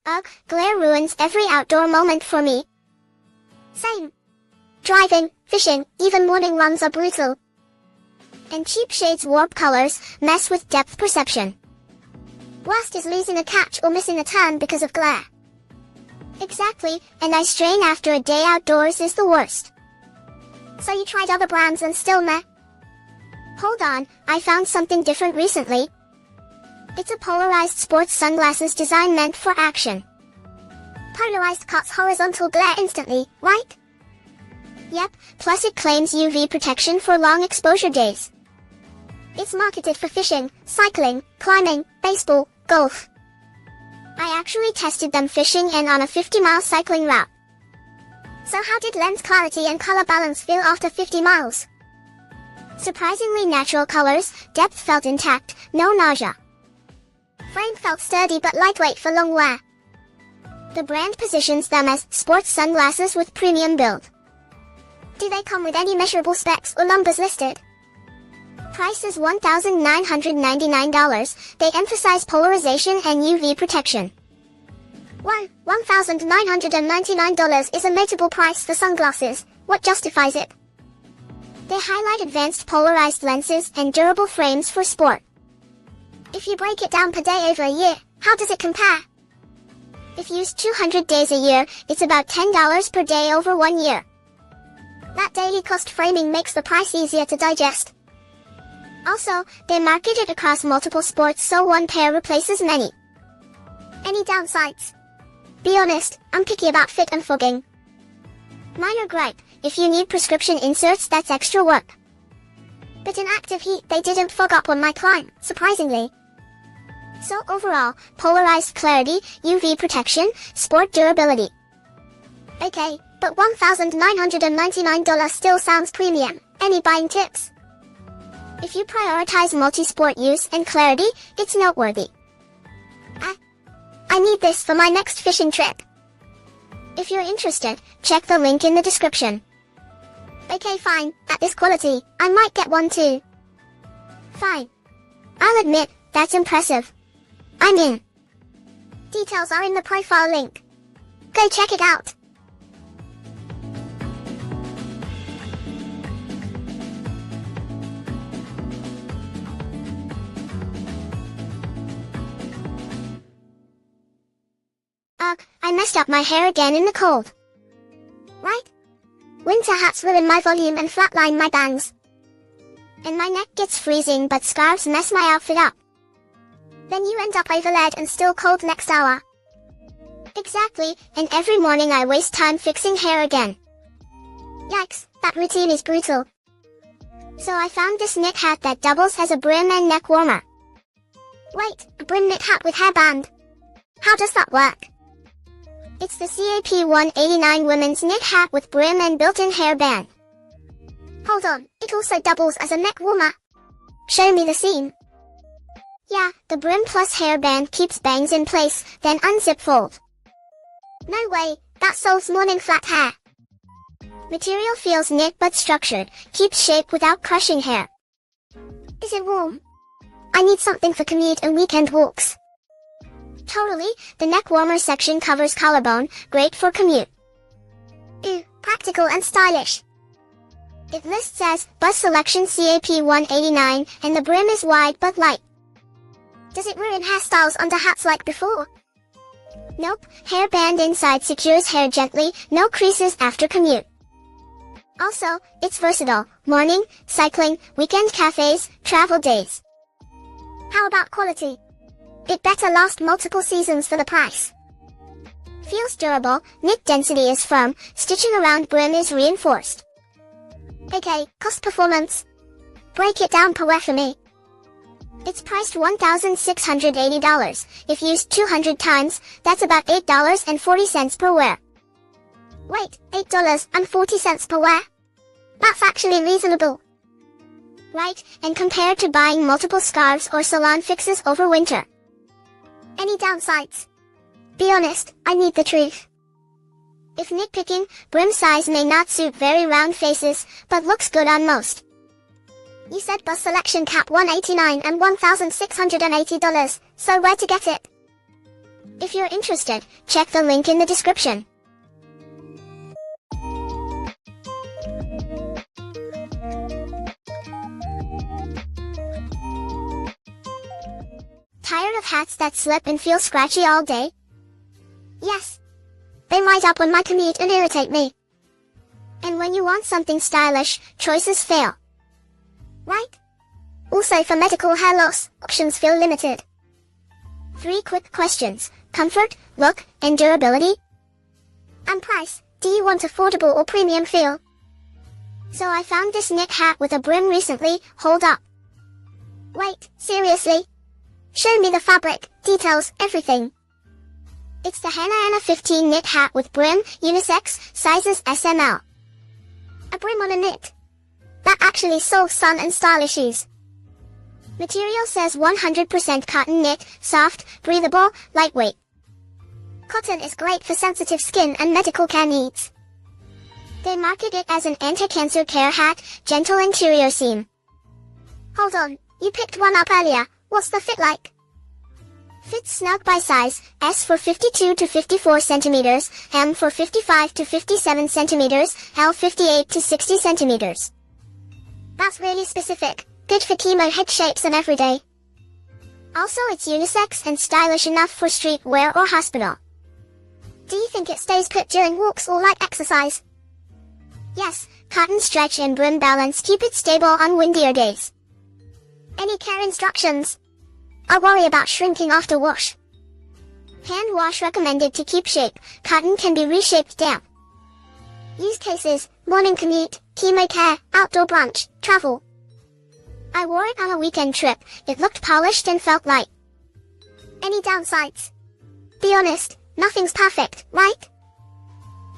Ugh, glare ruins every outdoor moment for me. Same. Driving, fishing, even morning runs are brutal. And cheap shades warp colors, mess with depth perception. Worst is losing a catch or missing a turn because of glare. Exactly, and eye strain after a day outdoors is the worst. So you tried other brands and still meh? Hold on, I found something different recently. It's a polarized sports sunglasses design meant for action. Polarized cuts horizontal glare instantly, right? Yep, plus it claims UV protection for long exposure days. It's marketed for fishing, cycling, climbing, baseball, golf. I actually tested them fishing and on a 50-mile cycling route. So how did lens clarity and color balance feel after 50 miles? Surprisingly natural colors, depth felt intact, no nausea. Frame felt sturdy but lightweight for long wear. The brand positions them as sports sunglasses with premium build. Do they come with any measurable specs or numbers listed? Price is $1,999. They emphasize polarization and UV protection. Wow, $1,999 is a notable price for sunglasses. What justifies it? They highlight advanced polarized lenses and durable frames for sport. If you break it down per day over a year, how does it compare? If used 200 days a year, it's about $10 per day over 1 year. That daily cost framing makes the price easier to digest. Also, they market it across multiple sports so one pair replaces many. Any downsides? Be honest, I'm picky about fit and fogging. Minor gripe, if you need prescription inserts that's extra work. But in active heat they didn't fog up on my climb, surprisingly. So overall, polarized clarity, UV protection, sport durability. Okay, but $1,999 still sounds premium. Any buying tips? If you prioritize multi-sport use and clarity, it's noteworthy. I need this for my next fishing trip. If you're interested, check the link in the description. Okay fine, at this quality, I might get one too. Fine. I'll admit, that's impressive. I'm in. Details are in the profile link. Go check it out. Ugh, I messed up my hair again in the cold. Right? Winter hats ruin my volume and flatline my bangs. And my neck gets freezing but scarves mess my outfit up. Then you end up overlaid and still cold next hour. Exactly, and every morning I waste time fixing hair again. Yikes, that routine is brutal. So I found this knit hat that doubles as a brim and neck warmer. Wait, a brim knit hat with hairband. How does that work? It's the CAP 189 women's knit hat with brim and built-in hairband. Hold on, it also doubles as a neck warmer. Show me the seam. Yeah, the brim plus hairband keeps bangs in place, then unzip fold. No way, that solves morning flat hair. Material feels knit but structured, keeps shape without crushing hair. Is it warm? I need something for commute and weekend walks. Totally, the neck warmer section covers collarbone, great for commute. Ooh, practical and stylish. It lists as Buzz Selection CAP 189 and the brim is wide but light. Does it ruin hairstyles under hats like before? Nope, hairband inside secures hair gently, no creases after commute. Also, it's versatile, morning, cycling, weekend cafes, travel days. How about quality? It better last multiple seasons for the price. Feels durable, knit density is firm, stitching around brim is reinforced. Okay, cost performance. Break it down per wear for me. It's priced $1,680. If used 200 times, that's about $8.40 per wear. Wait, $8.40 per wear? That's actually reasonable. Right, and compared to buying multiple scarves or salon fixes over winter. Any downsides? Be honest, I need the truth. If nitpicking, brim size may not suit very round faces, but looks good on most. You said Buzz Selection Cap 189 and $1,680, so where to get it? If you're interested, check the link in the description. Tired of hats that slip and feel scratchy all day? Yes. They light up on my commute and irritate me. And when you want something stylish, choices fail. Right? Also for medical hair loss, options feel limited. 3 quick questions: comfort, look, and durability. And price. Do you want affordable or premium feel? So I found this knit hat with a brim recently. Hold up. Wait, seriously? Show me the fabric, details, everything. It's the Hannah Anna 15 knit hat with brim, unisex, sizes SML. A brim on a knit. That actually solves sun and style issues. Material says 100% cotton knit, soft, breathable, lightweight. Cotton is great for sensitive skin and medical care needs. They market it as an anti-cancer care hat, gentle interior seam. Hold on, you picked one up earlier. What's the fit like? Fits snug by size, S for 52 to 54 centimeters, M for 55 to 57 centimeters, L 58 to 60 centimeters. That's really specific, good for chemo head shapes and everyday. Also it's unisex and stylish enough for street wear or hospital. Do you think it stays put during walks or light exercise? Yes, cotton stretch and brim balance keep it stable on windier days. Any care instructions? I worry about shrinking after wash. Hand wash recommended to keep shape. Cotton can be reshaped damp. Use cases: morning commute, chemo care, outdoor brunch, travel. I wore it on a weekend trip. It looked polished and felt light. Any downsides? Be honest, nothing's perfect, right?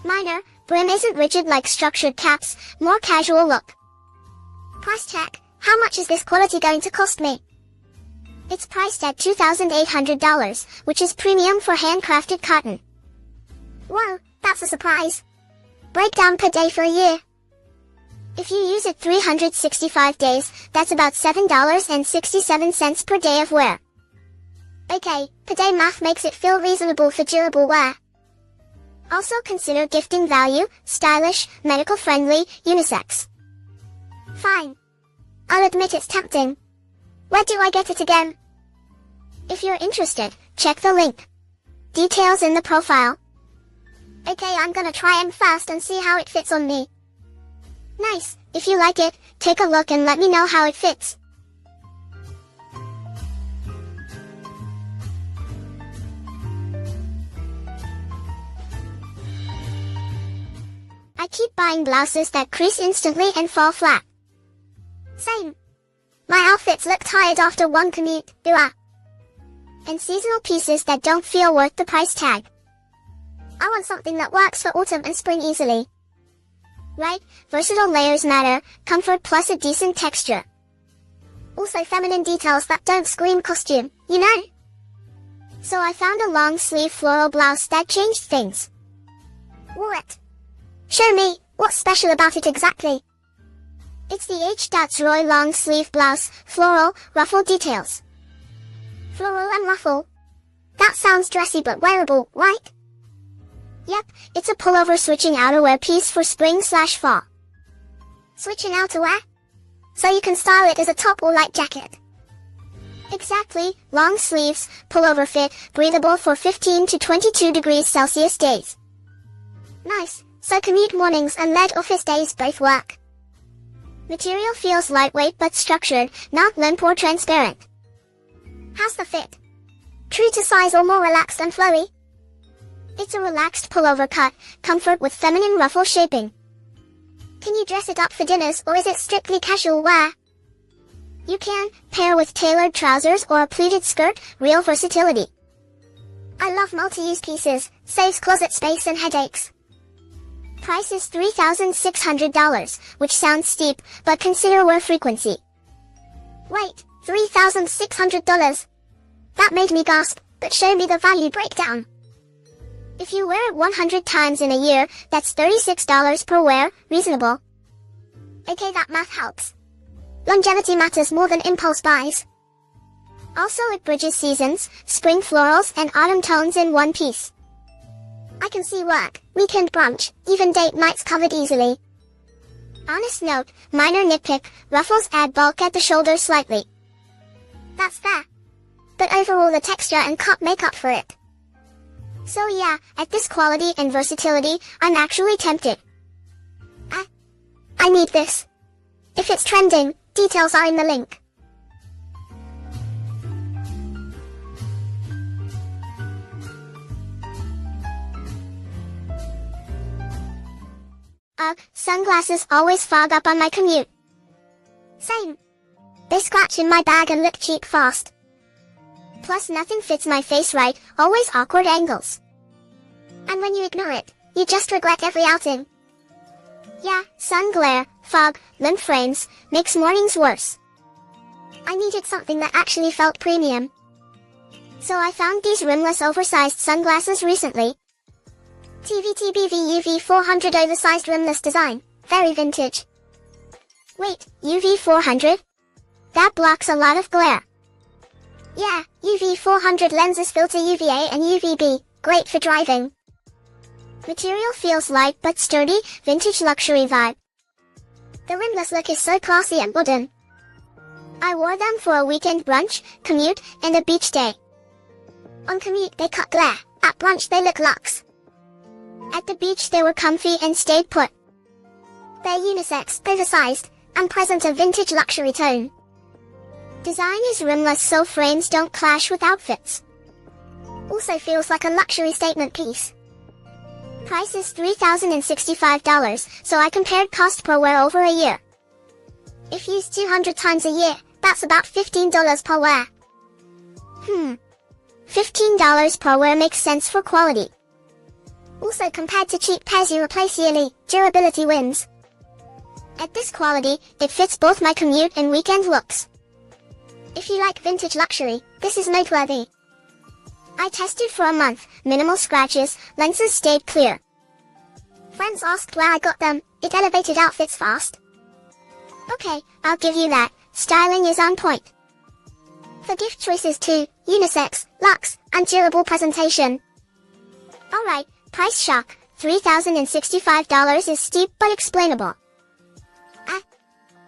Minor: brim isn't rigid like structured caps, more casual look. Price tag: how much is this quality going to cost me? It's priced at $2,800, which is premium for handcrafted cotton. Whoa, that's a surprise. Breakdown per day for a year. If you use it 365 days, that's about $7.67 per day of wear. Okay, per day math makes it feel reasonable for durable wear. Also consider gifting value, stylish, medical friendly, unisex. Fine. I'll admit it's tempting. Where do I get it again? If you're interested, check the link. Details in the profile. Okay, I'm gonna try 'em first and see how it fits on me. Nice, if you like it, take a look and let me know how it fits. I keep buying blouses that crease instantly and fall flat. Same. My outfits look tired after one commute, and seasonal pieces that don't feel worth the price tag. I want something that works for autumn and spring easily. Right, versatile layers matter, comfort plus a decent texture. Also feminine details that don't scream costume, you know? So I found a long sleeve floral blouse that changed things. Wore it. Show me, what's special about it exactly? It's the H. Roy long sleeve blouse, floral, ruffle details. Floral and ruffle. That sounds dressy but wearable, right? Yep, it's a pullover switching outerwear piece for spring/fall. Switching outerwear? So you can style it as a top or light jacket. Exactly, long sleeves, pullover fit, breathable for 15 to 22 degrees Celsius days. Nice, so commute mornings and lead office days both work. Material feels lightweight but structured, not limp or transparent. How's the fit? True to size or more relaxed and flowy? It's a relaxed pullover cut, comfort with feminine ruffle shaping. Can you dress it up for dinners or is it strictly casual wear? You can pair with tailored trousers or a pleated skirt, real versatility. I love multi-use pieces, saves closet space and headaches. Price is $3,600, which sounds steep, but consider wear frequency. Wait, $3,600? That made me gasp, but show me the value breakdown. If you wear it 100 times in a year, that's $36 per wear, reasonable. Okay, that math helps. Longevity matters more than impulse buys. Also it bridges seasons, spring florals and autumn tones in one piece. I can see work, weekend brunch, even date nights covered easily. Honest note, minor nitpick, ruffles add bulk at the shoulder slightly. That's fair. But overall the texture and cut make up for it. So yeah, at this quality and versatility, I'm actually tempted. I need this. If it's trending, details are in the link. Sunglasses always fog up on my commute. Same. They scratch in my bag and look cheap fast. Plus nothing fits my face right, always awkward angles. And when you ignore it, you just regret every outing. Yeah, sun glare, fog, limp frames, makes mornings worse. I needed something that actually felt premium. So I found these rimless oversized sunglasses recently. TVTBV UV400 oversized rimless design, very vintage. Wait, UV400? That blocks a lot of glare. Yeah, UV400 lenses filter UVA and UVB, great for driving. Material feels light but sturdy, vintage luxury vibe. The rimless look is so classy and modern. I wore them for a weekend brunch, commute, and a beach day. On commute they cut glare, at brunch they look luxe. At the beach they were comfy and stayed put. They're unisex, oversized, and present a vintage luxury tone. Design is rimless so frames don't clash with outfits. Also feels like a luxury statement piece. Price is $3,065, so I compared cost per wear over a year. If used 200 times a year, that's about $15 per wear. $15 per wear makes sense for quality. Also compared to cheap pairs you replace yearly, durability wins. At this quality, it fits both my commute and weekend looks. If you like vintage luxury, this is noteworthy. I tested for a month, minimal scratches, lenses stayed clear. Friends asked where I got them, it elevated outfits fast. Okay, I'll give you that, styling is on point. For gift choices too, unisex, luxe, and durable presentation. Alright, price shock, $3,065 is steep but explainable.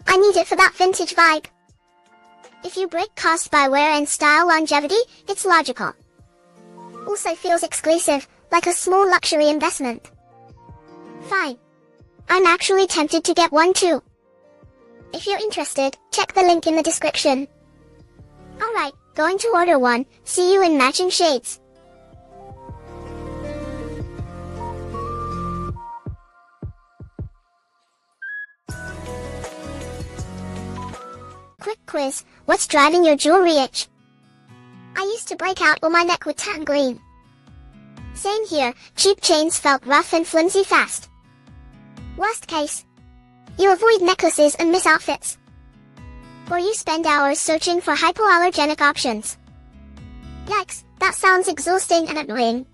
I need it for that vintage vibe. If you break cost by wear and style longevity, it's logical. Also feels exclusive, like a small luxury investment. Fine. I'm actually tempted to get one too. If you're interested, check the link in the description. Alright, going to order one, see you in matching shades. Quick quiz, what's driving your jewelry itch? I used to break out or my neck would turn green. Same here, cheap chains felt rough and flimsy fast. Worst case, you avoid necklaces and miss outfits. Or you spend hours searching for hypoallergenic options. Yikes, that sounds exhausting and annoying.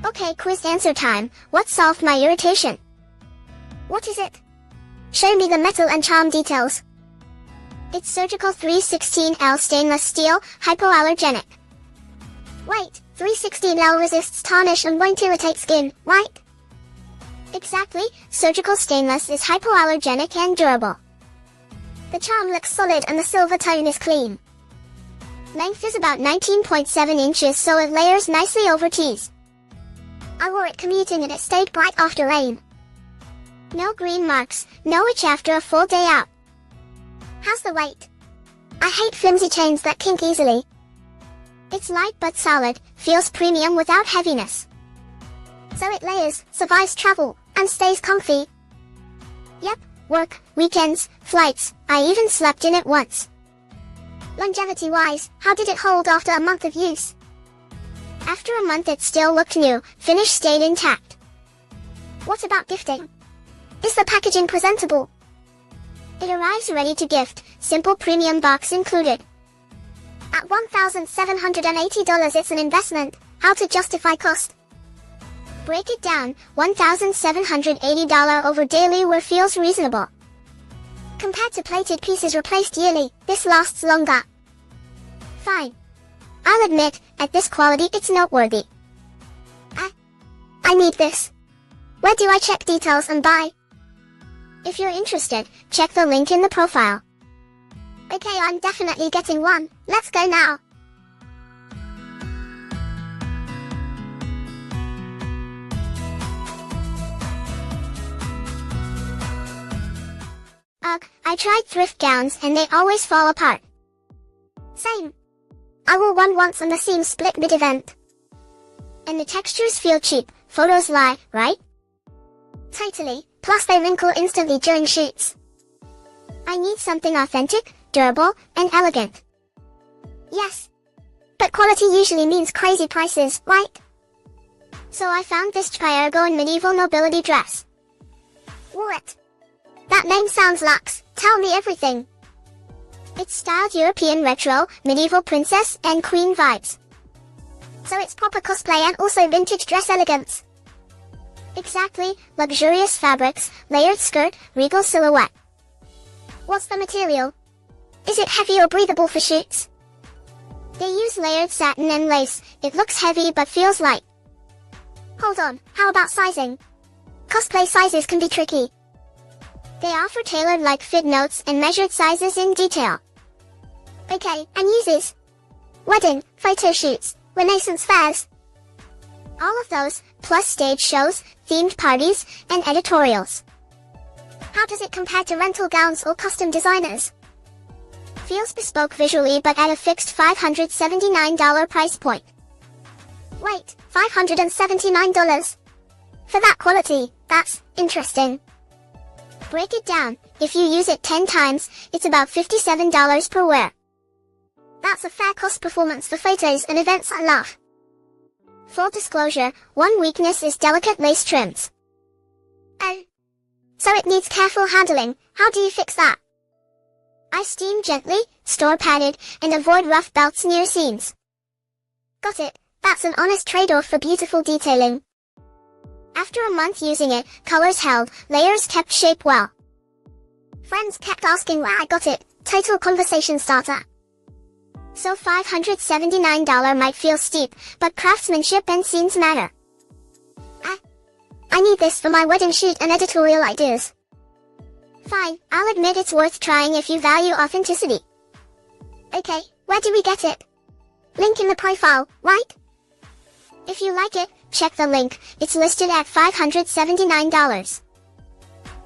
Okay, quiz answer time, what solved my irritation? What is it? Show me the metal and charm details. It's surgical 316L stainless steel, hypoallergenic. Wait, 316L resists tarnish and won't irritate skin, right? Exactly, surgical stainless is hypoallergenic and durable. The charm looks solid and the silver tone is clean. Length is about 19.7 inches so it layers nicely over tees. I wore it commuting and it stayed bright after rain. No green marks, no itch after a full day out. How's the weight? I hate flimsy chains that kink easily. It's light but solid, feels premium without heaviness. So it layers, survives travel, and stays comfy. Yep, work, weekends, flights, I even slept in it once. Longevity-wise, how did it hold after a month of use? After a month it still looked new, finish stayed intact. What about gifting? Is the packaging presentable? It arrives ready to gift, simple premium box included. At $1,780 it's an investment, how to justify cost? Break it down, $1,780 over daily wear feels reasonable. Compared to plated pieces replaced yearly, this lasts longer. Fine. I'll admit, at this quality it's noteworthy. I need this. Where do I check details and buy? If you're interested, check the link in the profile. Okay, I'm definitely getting one. Let's go now. Ugh, I tried thrift gowns and they always fall apart. Same. I wore one once on the seam split mid-event. And the textures feel cheap, photos lie, right? Totally, plus they wrinkle instantly during shoots. I need something authentic, durable, and elegant. Yes. But quality usually means crazy prices, right? So I found this Triargo medieval nobility dress. Wore it. That name sounds luxe, tell me everything. It's styled European retro, medieval princess and queen vibes. So it's proper cosplay and also vintage dress elegance. Exactly, luxurious fabrics, layered skirt, regal silhouette. What's the material? Is it heavy or breathable for shoots? They use layered satin and lace, it looks heavy but feels light. Hold on, how about sizing? Cosplay sizes can be tricky. They offer tailored fit notes and measured sizes in detail. Okay, and uses? Wedding, photo shoots, Renaissance fairs. All of those, plus stage shows, themed parties, and editorials. How does it compare to rental gowns or custom designers? Feels bespoke visually but at a fixed $579 price point. Wait, $579? For that quality, that's interesting. Break it down, if you use it 10 times, it's about $57 per wear. That's a fair cost performance for photos and events I love. Full disclosure, one weakness is delicate lace trims. Oh. So it needs careful handling, how do you fix that? I steam gently, store padded, and avoid rough belts near seams. Got it, that's an honest trade-off for beautiful detailing. After a month using it, colors held, layers kept shape well. Friends kept asking where I got it, total conversation starter. So $579 might feel steep, but craftsmanship and seams matter. I need this for my wedding shoot and editorial ideas. Fine, I'll admit it's worth trying if you value authenticity. Okay, where do we get it? Link in the profile, right? If you like it, check the link, it's listed at $579.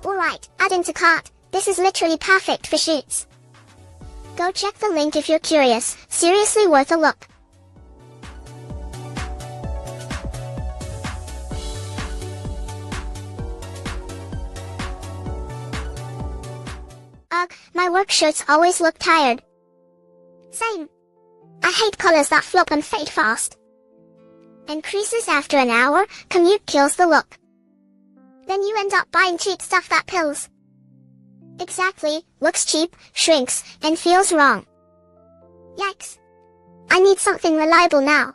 Alright, add into cart, this is literally perfect for shoots. Go check the link if you're curious, seriously worth a look. Ugh, my work shirts always look tired. Same. I hate colors that flop and fade fast. And creases after an hour, commute kills the look. Then you end up buying cheap stuff that pills. Exactly, looks cheap, shrinks, and feels wrong. Yikes. I need something reliable now.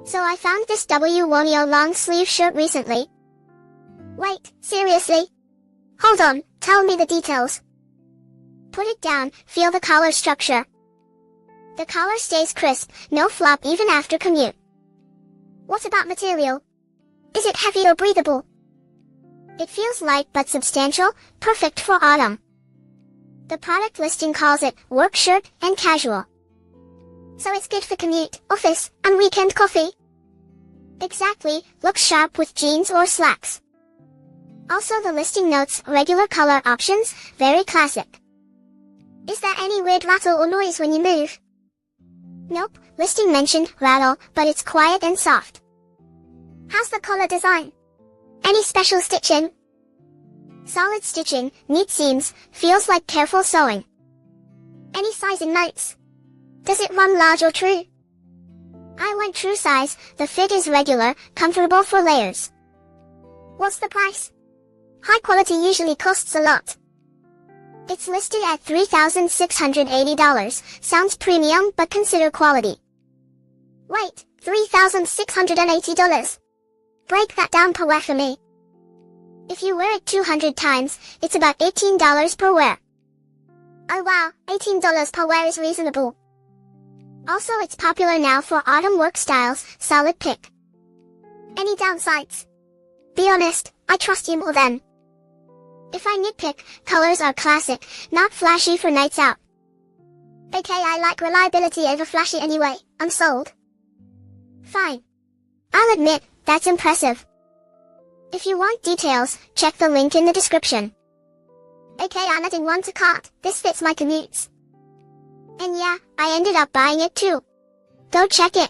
So I found this W. Wonio long sleeve shirt recently. Wait, seriously? Hold on, tell me the details. Put it down, feel the collar structure. The collar stays crisp, no flop even after commute. What about material? Is it heavy or breathable? It feels light but substantial, perfect for autumn. The product listing calls it work shirt and casual. So it's good for commute, office, and weekend coffee. Exactly, looks sharp with jeans or slacks. Also the listing notes regular color options, very classic. Is there any weird rattle or noise when you move? Nope, listing mentioned rattle, but it's quiet and soft. How's the collar design? Any special stitching? Solid stitching, neat seams, feels like careful sewing. Any sizing notes? Does it run large or true? I went true size, the fit is regular, comfortable for layers. What's the price? High quality usually costs a lot. It's listed at $3,680, sounds premium but consider quality. Wait, $3,680? Break that down per wear for me. If you wear it 200 times, it's about $18 per wear. Oh wow, $18 per wear is reasonable. Also, it's popular now for autumn work styles. Solid pick. Any downsides? Be honest, I trust you more than. If I nitpick, colors are classic, not flashy for nights out. Okay, I like reliability over flashy anyway. I'm sold. Fine. I'll admit, that's impressive. If you want details, check the link in the description. Okay, I'm adding one to cart. This fits my commutes. And yeah, I ended up buying it too. Go check it.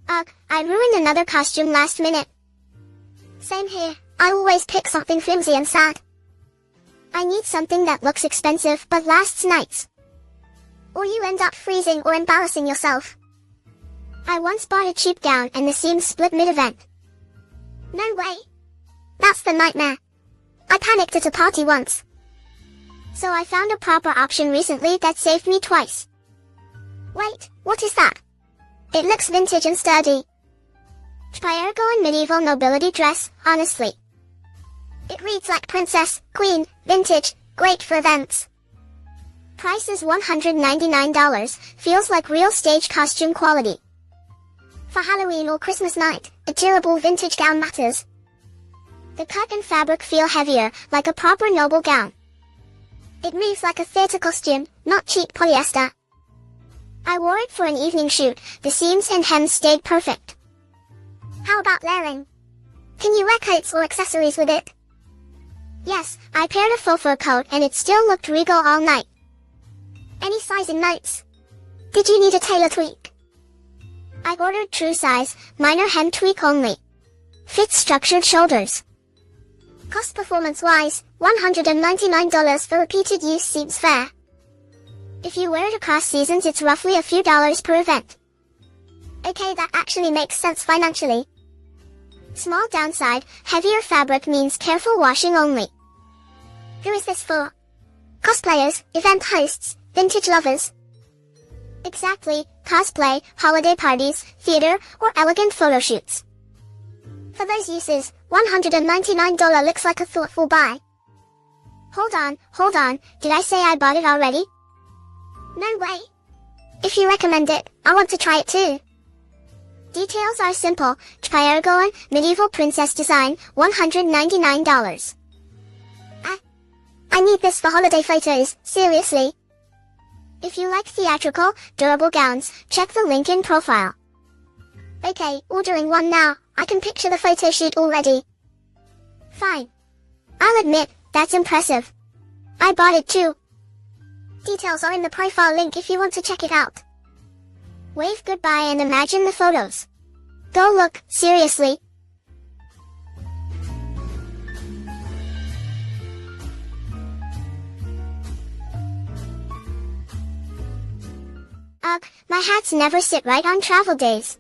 Ugh, I ruined another costume last minute. Same here, I always pick something flimsy and sad. I need something that looks expensive but lasts nights. Or you end up freezing or embarrassing yourself. I once bought a cheap gown and the seams split mid-event. No way. That's the nightmare. I panicked at a party once. So I found a proper option recently that saved me twice. Wait, what is that? It looks vintage and sturdy. Chpaergo medieval nobility dress, honestly. It reads like princess, queen, vintage, great for events. Price is $199, feels like real stage costume quality. For Halloween or Christmas night, a durable vintage gown matters. The cut and fabric feel heavier, like a proper noble gown. It moves like a theater costume, not cheap polyester. I wore it for an evening shoot, the seams and hems stayed perfect. How about layering? Can you wear coats or accessories with it? Yes, I paired a faux fur coat and it still looked regal all night. Any sizing notes? Did you need a tailor tweak? I ordered true size, minor hem tweak only. Fits structured shoulders. Cost performance-wise, $199 for repeated use seems fair. If you wear it across seasons, it's roughly a few dollars per event. Okay, that actually makes sense financially. Small downside, heavier fabric means careful washing only. Who is this for? Cosplayers, event hosts, vintage lovers. Exactly, cosplay, holiday parties, theater, or elegant photo shoots. For those uses, $199 looks like a thoughtful buy. Hold on, did I say I bought it already? No way. If you recommend it, I want to try it too. Details are simple, Chpaergo medieval princess design, $199. I need this for holiday photos, seriously. If you like theatrical, durable gowns, check the link in profile. Okay, ordering one now, I can picture the photo shoot already. Fine. I'll admit, that's impressive. I bought it too. Details are in the profile link if you want to check it out. Wave goodbye and imagine the photos. Go look, seriously. Ugh, my hats never sit right on travel days.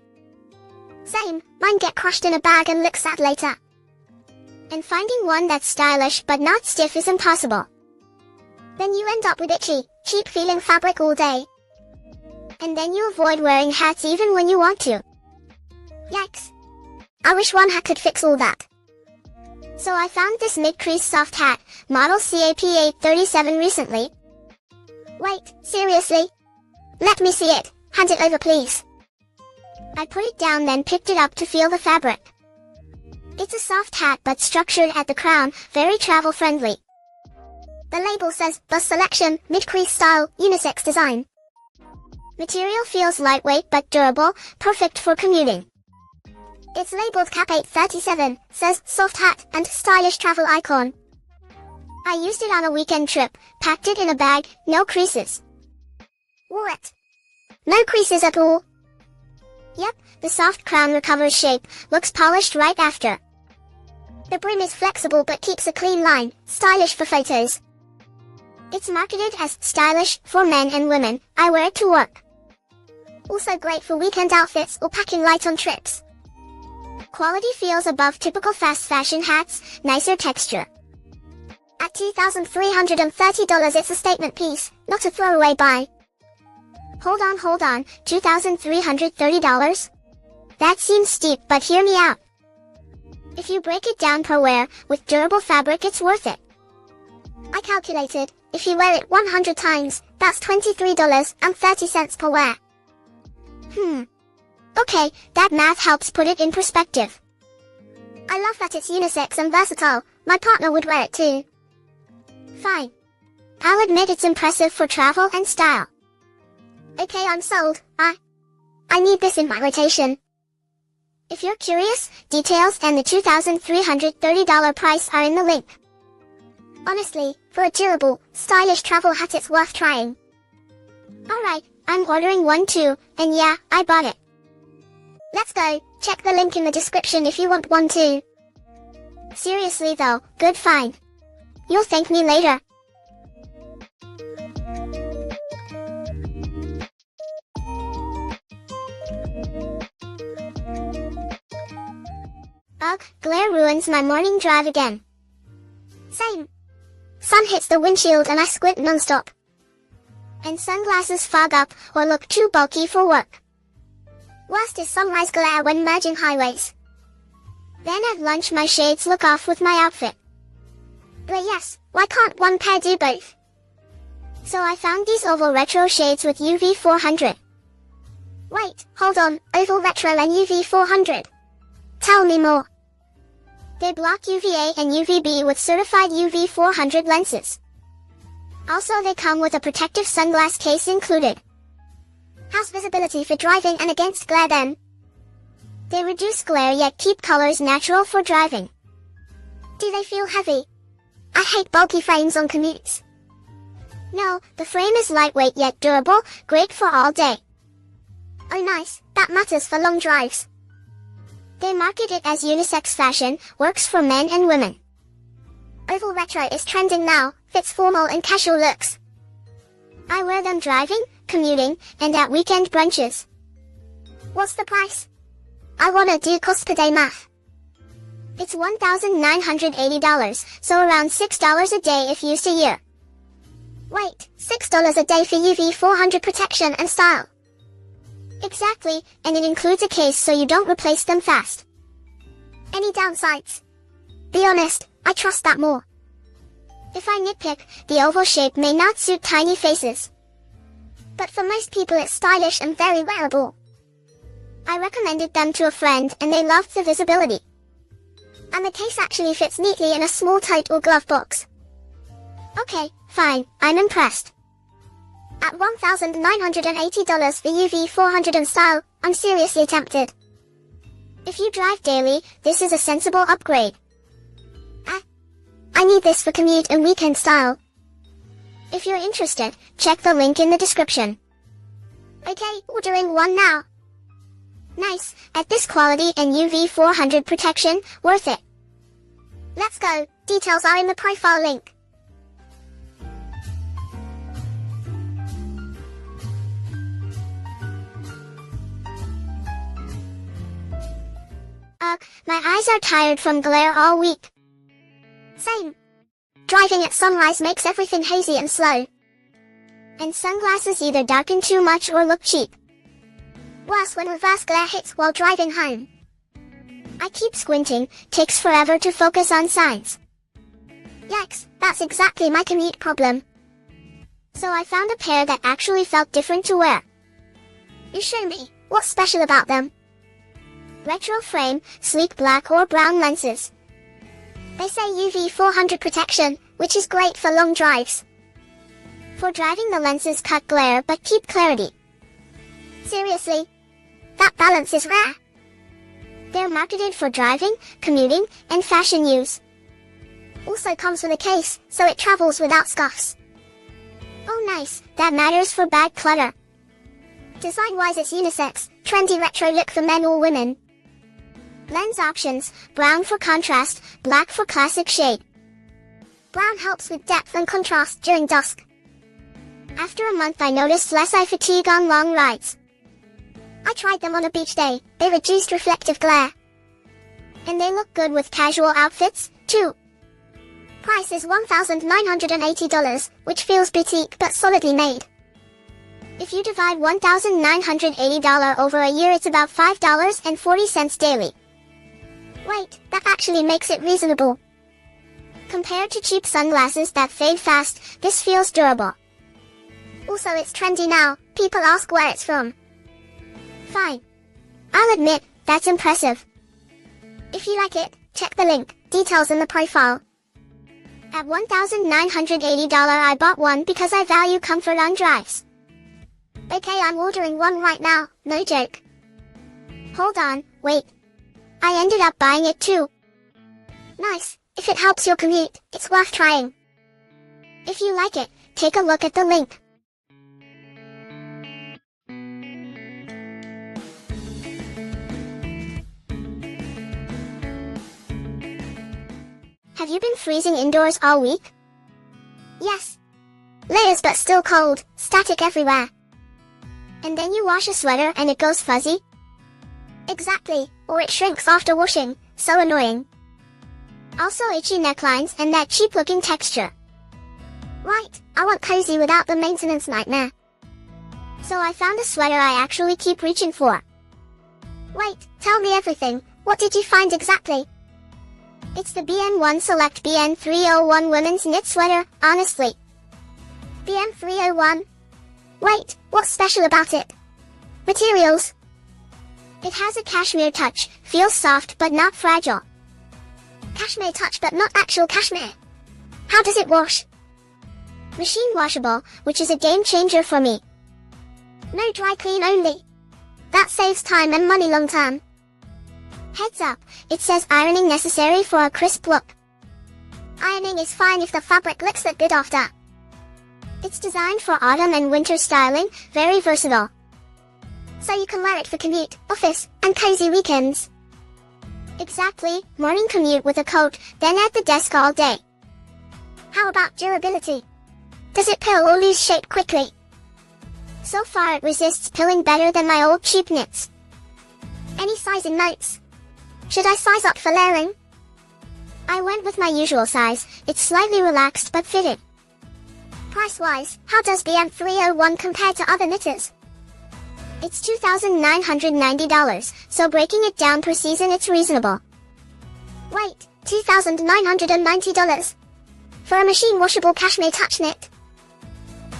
Same, mine get crushed in a bag and look sad later. And finding one that's stylish but not stiff is impossible. Then you end up with itchy, cheap feeling fabric all day. And then you avoid wearing hats even when you want to. Yikes. I wish one hat could fix all that. So I found this mid-crease soft hat, model CAP837 recently. Wait, seriously? Let me see it, hand it over please. I put it down then picked it up to feel the fabric. It's a soft hat but structured at the crown, very travel friendly. The label says, Bus Selection, mid-crease style, unisex design. Material feels lightweight but durable, perfect for commuting. It's labeled CAP837, says soft hat and stylish travel icon. I used it on a weekend trip, packed it in a bag, no creases. Wore it. No creases at all. Yep, the soft crown recovers shape, looks polished right after. The brim is flexible but keeps a clean line, stylish for photos. It's marketed as stylish for men and women, I wear it to work. Also great for weekend outfits or packing light on trips. Quality feels above typical fast fashion hats, nicer texture. At $2,330 it's a statement piece, not a throwaway buy. Hold on, $2,330? That seems steep but hear me out. If you break it down per wear, with durable fabric it's worth it. I calculated, if you wear it 100 times, that's $23.30 per wear. Okay, that math helps put it in perspective. I love that it's unisex and versatile, my partner would wear it too. Fine. I'll admit it's impressive for travel and style. Okay, I'm sold. I need this in my rotation. If you're curious, details and the $2,330 price are in the link. Honestly, for a durable, stylish travel hat it's worth trying. Alright, I'm ordering one too, and yeah, I bought it. Let's go, check the link in the description if you want one too. Seriously though, good find. You'll thank me later. Ugh, glare ruins my morning drive again. Same. Sun hits the windshield and I squint non-stop. And sunglasses fog up or look too bulky for work. Worst is sunrise glare when merging highways. Then at lunch my shades look off with my outfit. But yes, why can't one pair do both? So I found these oval retro shades with UV 400. Wait, hold on, oval retro and UV 400. Tell me more. They block UVA and UVB with certified UV 400 lenses. Also they come with a protective sunglass case included. How's visibility for driving and against glare then? They reduce glare yet keep colors natural for driving. Do they feel heavy? I hate bulky frames on commutes. No, the frame is lightweight yet durable, great for all day. Oh nice, that matters for long drives. They market it as unisex fashion, works for men and women. Oval retro is trending now, fits formal and casual looks. I wear them driving, commuting, and at weekend brunches. What's the price? I wanna do cost per day math. It's $1,980, so around $6 a day if used a year. Wait, $6 a day for UV 400 protection and style. Exactly, and it includes a case so you don't replace them fast. Any downsides? Be honest, I trust that more. If I nitpick, the oval shape may not suit tiny faces. But for most people it's stylish and very wearable. I recommended them to a friend and they loved the visibility. And the case actually fits neatly in a small tote or glove box. Okay, fine, I'm impressed. At $1,980 for UV 400 and style, I'm seriously tempted. If you drive daily, this is a sensible upgrade. I need this for commute and weekend style. If you're interested, check the link in the description. Okay, ordering one now. Nice, at this quality and UV 400 protection, worth it. Let's go, details are in the profile link. My eyes are tired from glare all week. Same. Driving at sunrise makes everything hazy and slow. And sunglasses either darken too much or look cheap. Worse when reverse glare hits while driving home. I keep squinting, takes forever to focus on signs. Yikes, that's exactly my commute problem. So I found a pair that actually felt different to wear. You show me, what's special about them? Retro frame, sleek black or brown lenses. They say UV 400 protection, which is great for long drives. For driving the lenses cut glare but keep clarity. Seriously? That balance is rare. They're marketed for driving, commuting, and fashion use. Also comes with a case, so it travels without scuffs. Oh nice, that matters for bag clutter. Design-wise it's unisex, trendy retro look for men or women. Lens options, brown for contrast, black for classic shade. Brown helps with depth and contrast during dusk. After a month I noticed less eye fatigue on long rides. I tried them on a beach day, they reduced reflective glare. And they look good with casual outfits, too. Price is $1,980, which feels boutique but solidly made. If you divide $1,980 over a year it's about $5.40 daily. Wait, that actually makes it reasonable. Compared to cheap sunglasses that fade fast, this feels durable. Also, it's trendy now, people ask where it's from. Fine. I'll admit, that's impressive. If you like it, check the link, details in the profile. At $1,980 I bought one because I value comfort on drives. Okay, I'm ordering one right now, no joke. Hold on, wait. I ended up buying it too. Nice, if it helps your commute, it's worth trying. If you like it, take a look at the link. Have you been freezing indoors all week? Yes. Layers but still cold, static everywhere. And then you wash a sweater and it goes fuzzy? Exactly, or it shrinks after washing, so annoying. Also itchy necklines and that cheap looking texture. Right, I want cozy without the maintenance nightmare. So I found a sweater I actually keep reaching for. Wait, tell me everything, what did you find exactly? It's the BN1 Select BN301 women's knit sweater, honestly. BN301? Wait, what's special about it? Materials. It has a cashmere touch, feels soft but not fragile. Cashmere touch but not actual cashmere. How does it wash? Machine washable, which is a game changer for me. No dry clean only. That saves time and money long term. Heads up, it says ironing necessary for a crisp look. Ironing is fine if the fabric looks that good after. It's designed for autumn and winter styling, very versatile. So you can wear it for commute, office, and cozy weekends. Exactly, morning commute with a coat, then at the desk all day. How about durability? Does it pill or lose shape quickly? So far it resists pilling better than my old cheap knits. Any sizing notes? Should I size up for layering? I went with my usual size, it's slightly relaxed but fitted. Price-wise, how does BN301 compare to other knitters? It's $2,990, so breaking it down per season it's reasonable. Wait, $2,990? For a machine washable cashmere touch knit?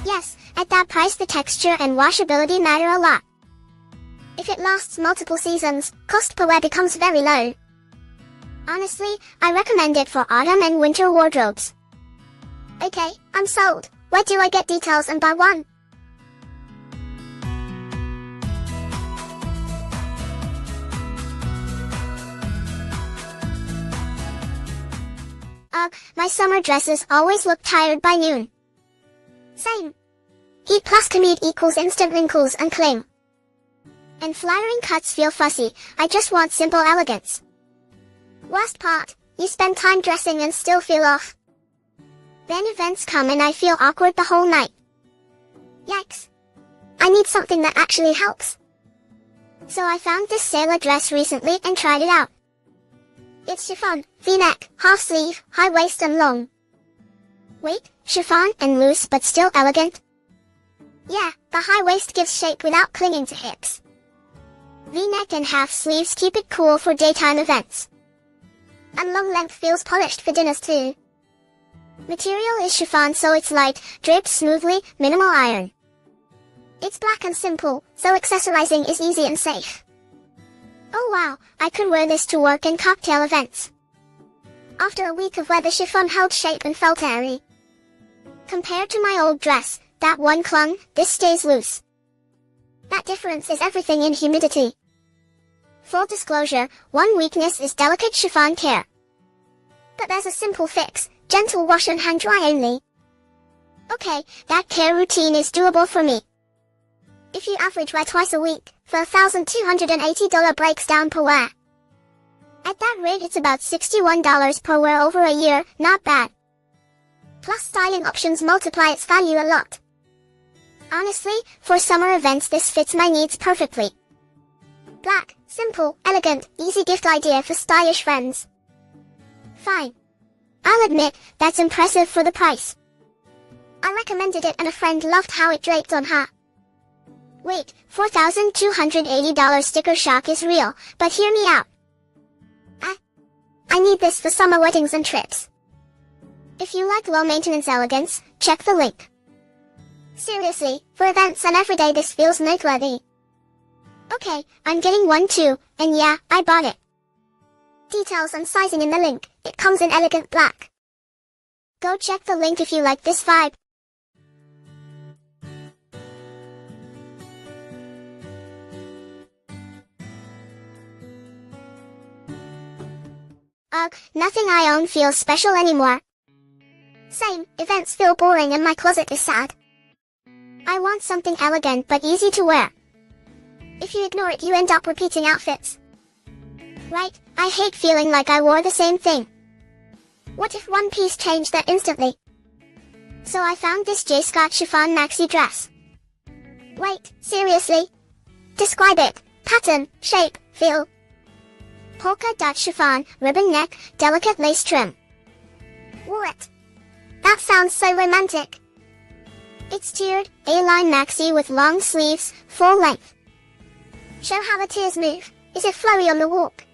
Yes, at that price the texture and washability matter a lot. If it lasts multiple seasons, cost per wear becomes very low. Honestly, I recommend it for autumn and winter wardrobes. Okay, I'm sold. Where do I get details and buy one? Ugh, my summer dresses always look tired by noon. Same. Heat plus commute equals instant wrinkles and cling. And flattering cuts feel fussy, I just want simple elegance. Worst part, you spend time dressing and still feel off. Then events come and I feel awkward the whole night. Yikes. I need something that actually helps. So I found this sailor dress recently and tried it out. It's chiffon, V-neck, half-sleeve, high waist and long. Wait, chiffon and loose but still elegant? Yeah, the high waist gives shape without clinging to hips. V-neck and half sleeves keep it cool for daytime events. And long length feels polished for dinners too. Material is chiffon so it's light, draped smoothly, minimal iron. It's black and simple, so accessorizing is easy and safe. Oh wow, I could wear this to work and cocktail events. After a week of wear the chiffon held shape and felt airy. Compared to my old dress, that one clung, this stays loose. That difference is everything in humidity. Full disclosure, one weakness is delicate chiffon care. But there's a simple fix, gentle wash and hang dry only. Okay, that care routine is doable for me. If you average wear twice a week, for $1,280 breaks down per wear. At that rate it's about $61 per wear over a year, not bad. Plus styling options multiply its value a lot. Honestly, for summer events this fits my needs perfectly. Black, simple, elegant, easy gift idea for stylish friends. Fine. I'll admit, that's impressive for the price. I recommended it and a friend loved how it draped on her. Wait, $4,280 sticker shock is real, but hear me out. I need this for summer weddings and trips. If you like low-maintenance elegance, check the link. Seriously, for events and everyday this feels noteworthy. Okay, I'm getting one too, and yeah, I bought it. Details and sizing in the link, it comes in elegant black. Go check the link if you like this vibe. Ugh, nothing I own feels special anymore. Same, events feel boring and my closet is sad. I want something elegant but easy to wear. If you ignore it you end up repeating outfits. Right, I hate feeling like I wore the same thing. What if one piece changed that instantly? So I found this J. Scott chiffon maxi dress. Wait, seriously? Describe it, pattern, shape, feel. Polka dot chiffon, ribbon neck, delicate lace trim. What? That sounds so romantic. It's tiered, A-line maxi with long sleeves, full length. Show how the tiers move. Is it flowy on the walk?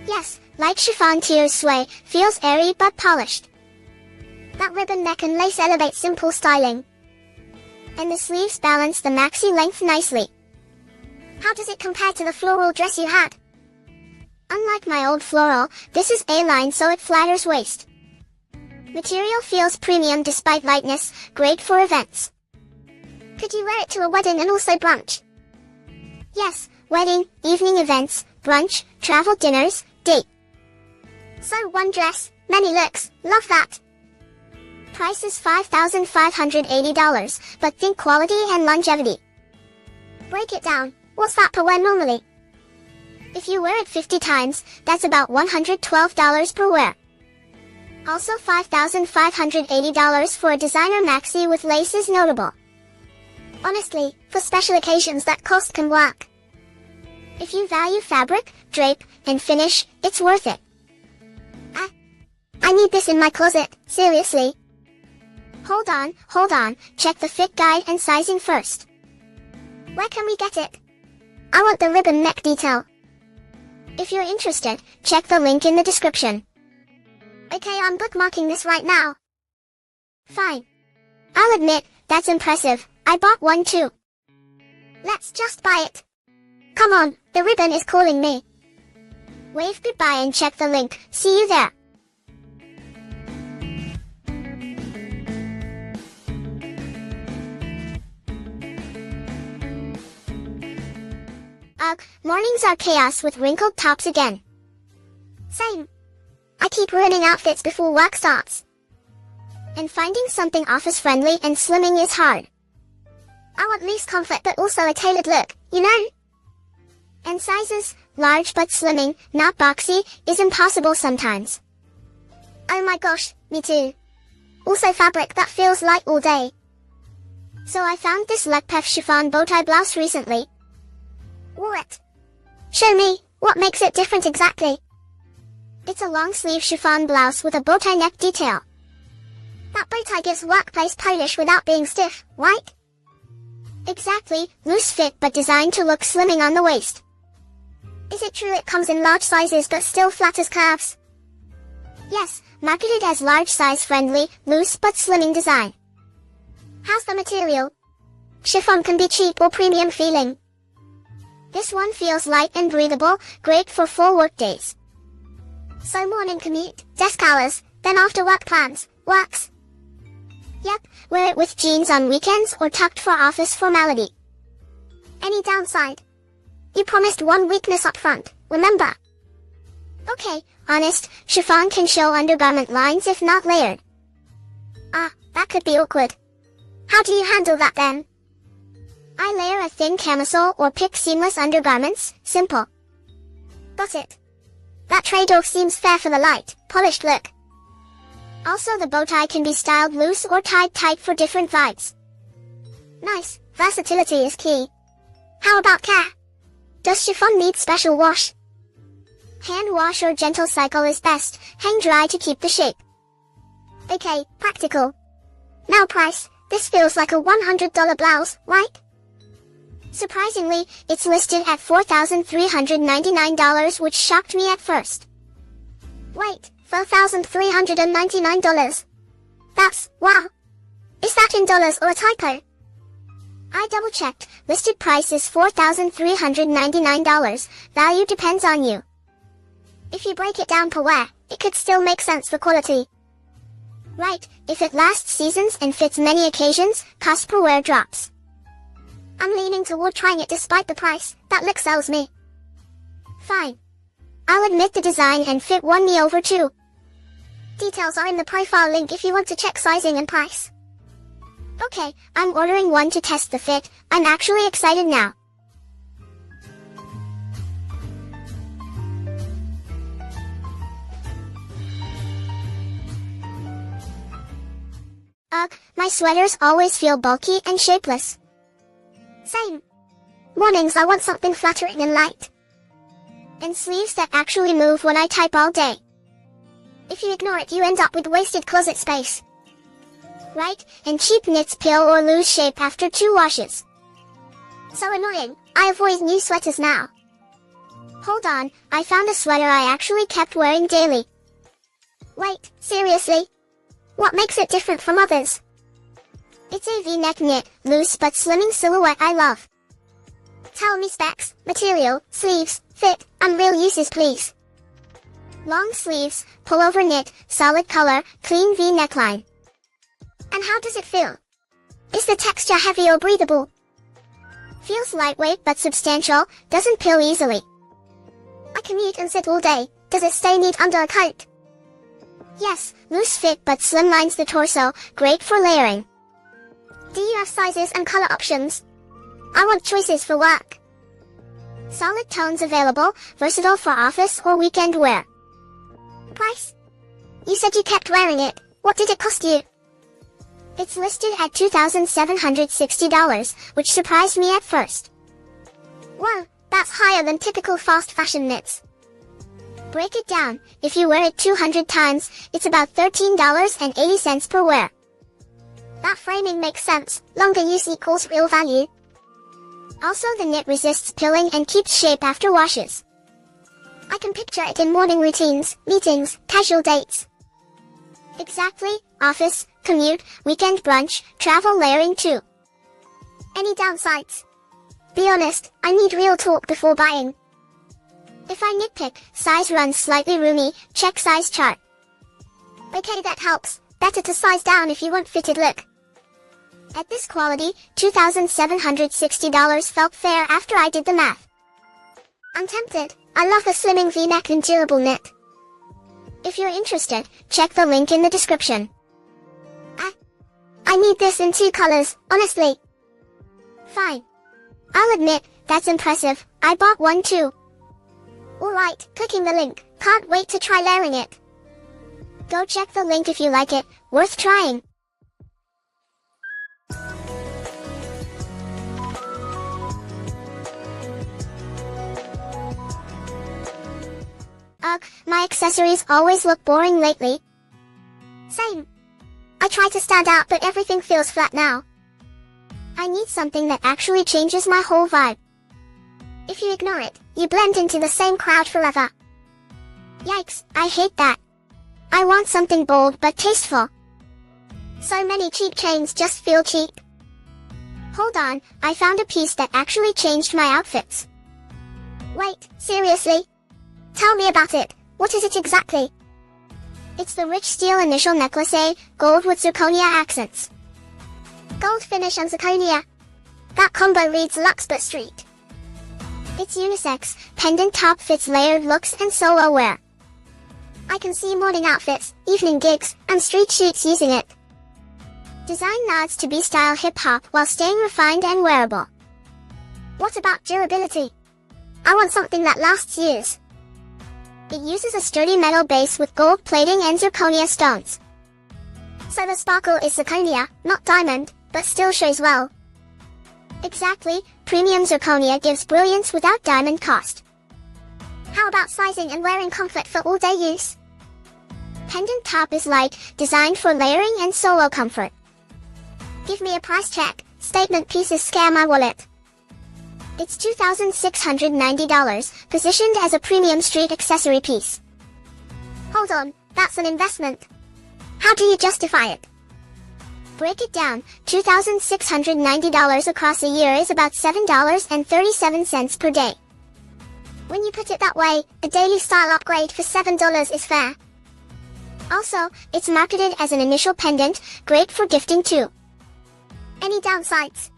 Yes, like chiffon tiers sway, feels airy but polished. That ribbon neck and lace elevate simple styling. And the sleeves balance the maxi length nicely. How does it compare to the floral dress you had? Unlike my old floral, this is A-line so it flatters waist. Material feels premium despite lightness, great for events. Could you wear it to a wedding and also brunch? Yes, wedding, evening events, brunch, travel dinners, date. So one dress, many looks, love that. Price is $5,580, but think quality and longevity. Break it down, what's that per wear normally? If you wear it 50 times, that's about $112 per wear. Also $5,580 for a designer maxi with lace is notable. Honestly, for special occasions that cost can work. If you value fabric, drape, and finish, it's worth it. I need this in my closet, seriously. Hold on, check the fit guide and sizing first. Where can we get it? I want the ribbon neck detail. If you're interested, check the link in the description. Okay, I'm bookmarking this right now. Fine. I'll admit, that's impressive, I bought one too. Let's just buy it. Come on, the ribbon is calling me. Wave goodbye and check the link, see you there. Ugh, mornings are chaos with wrinkled tops again. Same. I keep ruining outfits before work starts. And finding something office-friendly and slimming is hard. I want least comfort but also a tailored look, you know? And sizes, large but slimming, not boxy, is impossible sometimes. Oh my gosh, me too. Also fabric that feels light all day. So I found this Lekpeff chiffon bowtie blouse recently. What? Show me, what makes it different exactly? It's a long sleeve chiffon blouse with a bowtie neck detail. That bowtie gives workplace polish without being stiff, right? Exactly, loose fit but designed to look slimming on the waist. Is it true it comes in large sizes but still flatters curves? Yes, marketed as large size friendly, loose but slimming design. How's the material? Chiffon can be cheap or premium feeling. This one feels light and breathable, great for full work days. So morning commute, desk hours, then after work plans, works. Yep, wear it with jeans on weekends or tucked for office formality. Any downside? You promised one weakness up front, remember? Okay, honest, chiffon can show undergarment lines if not layered. That could be awkward. How do you handle that then? I layer a thin camisole or pick seamless undergarments, simple. Got it. That trade-off seems fair for the light, polished look. Also the bowtie can be styled loose or tied tight for different vibes. Nice, versatility is key. How about care? Does chiffon need special wash? Hand wash or gentle cycle is best, hang dry to keep the shape. Okay, practical. Now price, this feels like a $100 blouse, right? Surprisingly, it's listed at $4,399 which shocked me at first. Wait, $4,399. Wow. Is that in dollars or a typo? I double checked, listed price is $4,399, value depends on you. If you break it down per wear, it could still make sense for quality. Right, if it lasts seasons and fits many occasions, cost per wear drops. I'm leaning toward trying it despite the price, that look sells me. Fine. I'll admit the design and fit won me over too. Details are in the profile link if you want to check sizing and price. Okay, I'm ordering one to test the fit, I'm actually excited now. Ugh, my sweaters always feel bulky and shapeless. Same. Mornings I want something flattering and light. And sleeves that actually move when I type all day. If you ignore it you end up with wasted closet space. Right, and cheap knits peel or lose shape after 2 washes. So annoying, I avoid new sweaters now. Hold on, I found a sweater I actually kept wearing daily. Wait, seriously? What makes it different from others? It's a V-neck knit, loose but slimming silhouette I love. Tell me specs, material, sleeves, fit, and real uses please. Long sleeves, pullover knit, solid color, clean V neckline. And how does it feel? Is the texture heavy or breathable? Feels lightweight but substantial, doesn't peel easily. I commute and sit all day, does it stay neat under a coat? Yes, loose fit but slimlines the torso, great for layering. Do you have sizes and color options? I want choices for work. Solid tones available, versatile for office or weekend wear. Price? You said you kept wearing it, what did it cost you? It's listed at $2,760, which surprised me at first. Whoa, that's higher than typical fast fashion knits. Break it down, if you wear it 200 times, it's about $13.80 per wear. That framing makes sense, longer use equals real value. Also the knit resists peeling and keeps shape after washes. I can picture it in morning routines, meetings, casual dates. Exactly, office, commute, weekend brunch, travel layering too. Any downsides? Be honest, I need real talk before buying. If I nitpick, size runs slightly roomy, check size chart. Okay, that helps, better to size down if you want fitted look. At this quality, $2,760 felt fair after I did the math. I'm tempted, I love the slimming V-neck and durable knit. If you're interested, check the link in the description. I need this in 2 colors, honestly. Fine. I'll admit, that's impressive, I bought one too. Alright, clicking the link, can't wait to try layering it. Go check the link if you like it, worth trying. Ugh, my accessories always look boring lately. Same. I try to stand out but everything feels flat now. I need something that actually changes my whole vibe. If you ignore it, you blend into the same crowd forever. Yikes, I hate that. I want something bold but tasteful. So many cheap chains just feel cheap. Hold on, I found a piece that actually changed my outfits. Wait, seriously? Tell me about it, what is it exactly? It's the rich steel initial necklace A, gold with zirconia accents. Gold finish and zirconia. That combo reads luxe but street. It's unisex, pendant top fits layered looks and solo wear. I can see morning outfits, evening gigs, and street shoots using it. Design nods to B-style hip-hop while staying refined and wearable. What about durability? I want something that lasts years. It uses a sturdy metal base with gold plating and zirconia stones. So the sparkle is zirconia, not diamond, but still shows well. Exactly, premium zirconia gives brilliance without diamond cost. How about sizing and wearing comfort for all-day use? Pendant top is light, designed for layering and solo comfort. Give me a price check, statement pieces scare my wallet. It's $2,690, positioned as a premium street accessory piece. Hold on, that's an investment. How do you justify it? Break it down, $2,690 across a year is about $7.37 per day. When you put it that way, a daily style upgrade for $7 is fair. Also, it's marketed as an initial pendant, great for gifting too. Any downsides?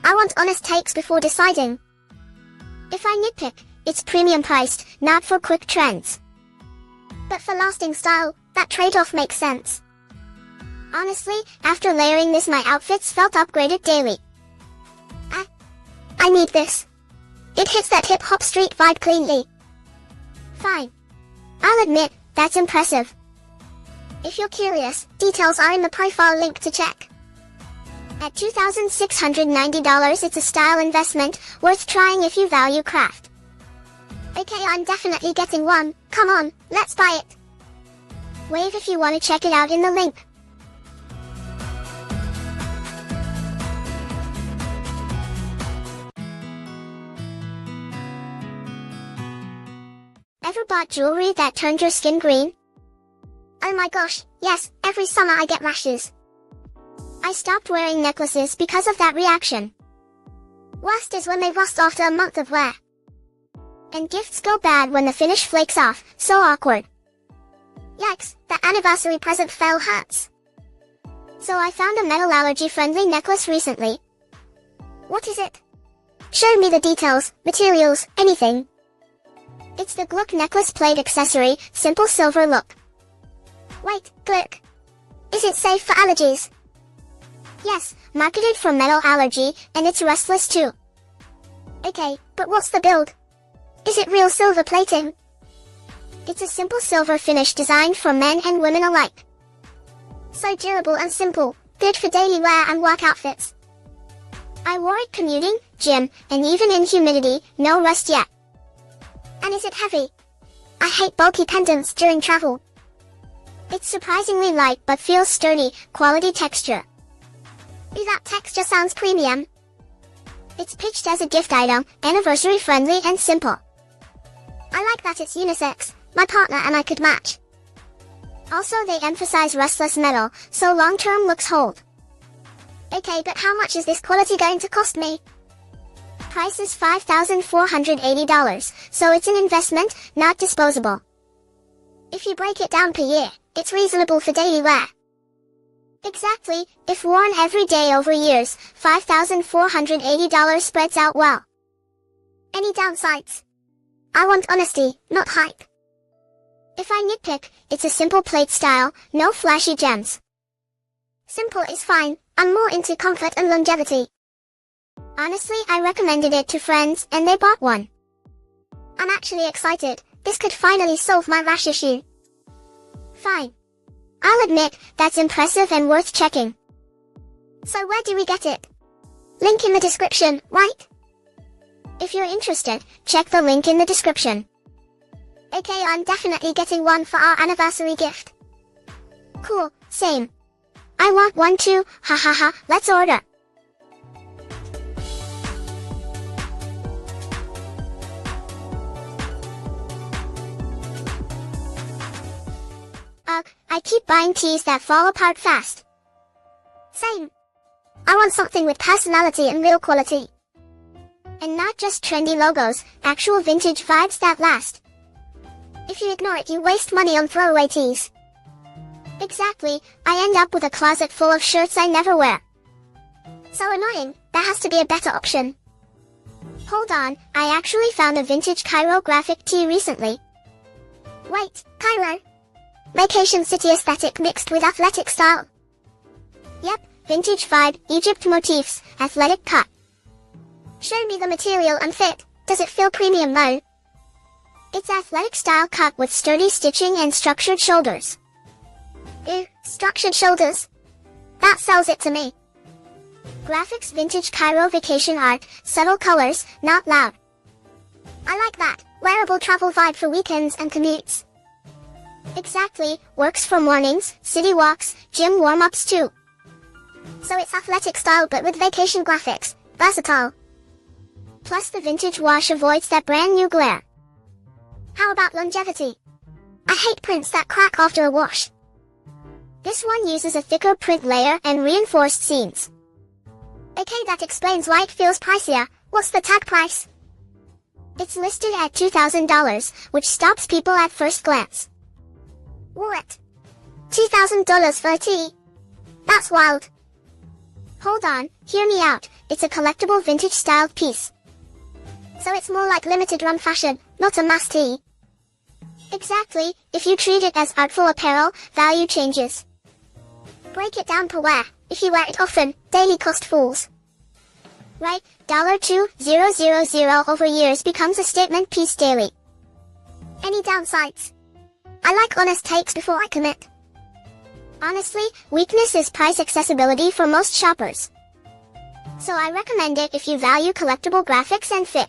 I want honest takes before deciding. If I nitpick, it's premium priced, not for quick trends. But for lasting style, that trade-off makes sense. Honestly, after layering this, my outfits felt upgraded daily. I need this. It hits that hip-hop street vibe cleanly. Fine. I'll admit, that's impressive. If you're curious, details are in the profile link to check. At $2,690, it's a style investment, worth trying if you value craft. Okay, I'm definitely getting one. Come on, let's buy it. Wave if you want to check it out in the link. Ever bought jewelry that turned your skin green? Oh my gosh, yes, every summer I get rashes. I stopped wearing necklaces because of that reaction. Worst is when they rust after a month of wear. And gifts go bad when the finish flakes off, so awkward. Yikes, the anniversary present fell hurts. So I found a metal allergy-friendly necklace recently. What is it? Show me the details, materials, anything. It's the Gluck necklace plate accessory, simple silver look. Wait, Gluck. Is it safe for allergies? Yes, marketed for metal allergy, and it's rustless too. Okay, but what's the build? Is it real silver plating? It's a simple silver finish designed for men and women alike. So durable and simple, good for daily wear and work outfits. I wore it commuting, gym, and even in humidity, no rust yet. And is it heavy? I hate bulky pendants during travel. It's surprisingly light but feels sturdy, quality texture. Ooh, that texture sounds premium. It's pitched as a gift item, anniversary friendly and simple. I like that it's unisex, my partner and I could match. Also they emphasize rustless metal, so long-term looks hold. Okay, but how much is this quality going to cost me? Price is $5,480, so it's an investment, not disposable. If you break it down per year, it's reasonable for daily wear. Exactly, if worn every day over years, $5,480 spreads out well. Any downsides? I want honesty, not hype. If I nitpick, it's a simple plate style, no flashy gems. Simple is fine, I'm more into comfort and longevity. Honestly, I recommended it to friends and they bought one. I'm actually excited, this could finally solve my rash issue. Fine. I'll admit, that's impressive and worth checking. So where do we get it? Link in the description, right? If you're interested, check the link in the description. Okay, I'm definitely getting one for our anniversary gift. Cool, same. I want one too, hahaha, let's order. I keep buying tees that fall apart fast. Same. I want something with personality and real quality. And not just trendy logos, actual vintage vibes that last. If you ignore it, you waste money on throwaway tees. Exactly, I end up with a closet full of shirts I never wear. So annoying, there has to be a better option. Hold on, I actually found a vintage Cairo graphic tee recently. Wait, Cairo? Vacation city aesthetic mixed with athletic style. Yep, vintage vibe, Egypt motifs, athletic cut. Show me the material and fit, does it feel premium though? It's athletic style cut with sturdy stitching and structured shoulders. Ew, structured shoulders. That sells it to me. Graphics vintage Cairo vacation art, subtle colors, not loud. I like that, wearable travel vibe for weekends and commutes. Exactly, works for mornings, city walks, gym warm-ups too. So it's athletic style but with vacation graphics, versatile. Plus the vintage wash avoids that brand new glare. How about longevity? I hate prints that crack after a wash. This one uses a thicker print layer and reinforced seams. Okay, that explains why it feels pricier. What's the tag price? It's listed at $2,000, which stops people at first glance. What? $2,000 for a tee? That's wild. Hold on, hear me out, it's a collectible vintage-styled piece. So it's more like limited run fashion, not a mass tee. Exactly, if you treat it as artful apparel, value changes. Break it down per wear. If you wear it often, daily cost falls. Right, $2,000 over years becomes a statement piece daily. Any downsides? I like honest takes before I commit. Honestly, weakness is price accessibility for most shoppers. So I recommend it if you value collectible graphics and fit.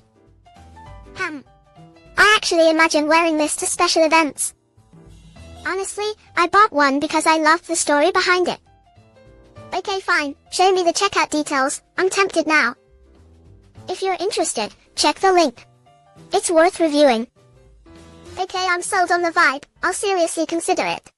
I actually imagine wearing this to special events. Honestly, I bought one because I loved the story behind it. Okay, fine, show me the checkout details, I'm tempted now. If you're interested, check the link. It's worth reviewing. Okay, I'm sold on the vibe, I'll seriously consider it.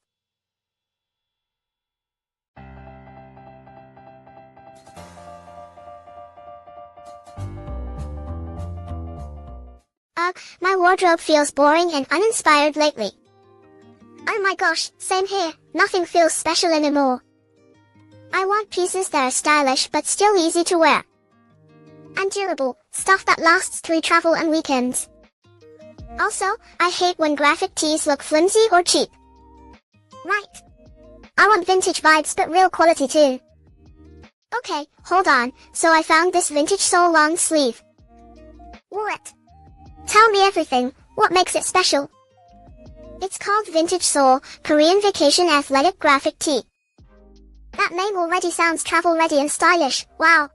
My wardrobe feels boring and uninspired lately. Oh my gosh, same here, nothing feels special anymore. I want pieces that are stylish but still easy to wear. And durable, stuff that lasts through travel and weekends. Also, I hate when graphic tees look flimsy or cheap. Right. I want vintage vibes but real quality too. Okay, hold on, so I found this vintage sole long sleeve. What? Tell me everything, what makes it special? It's called Vintage Sole, Korean Vacation Athletic Graphic Tee. That name already sounds travel ready and stylish, wow.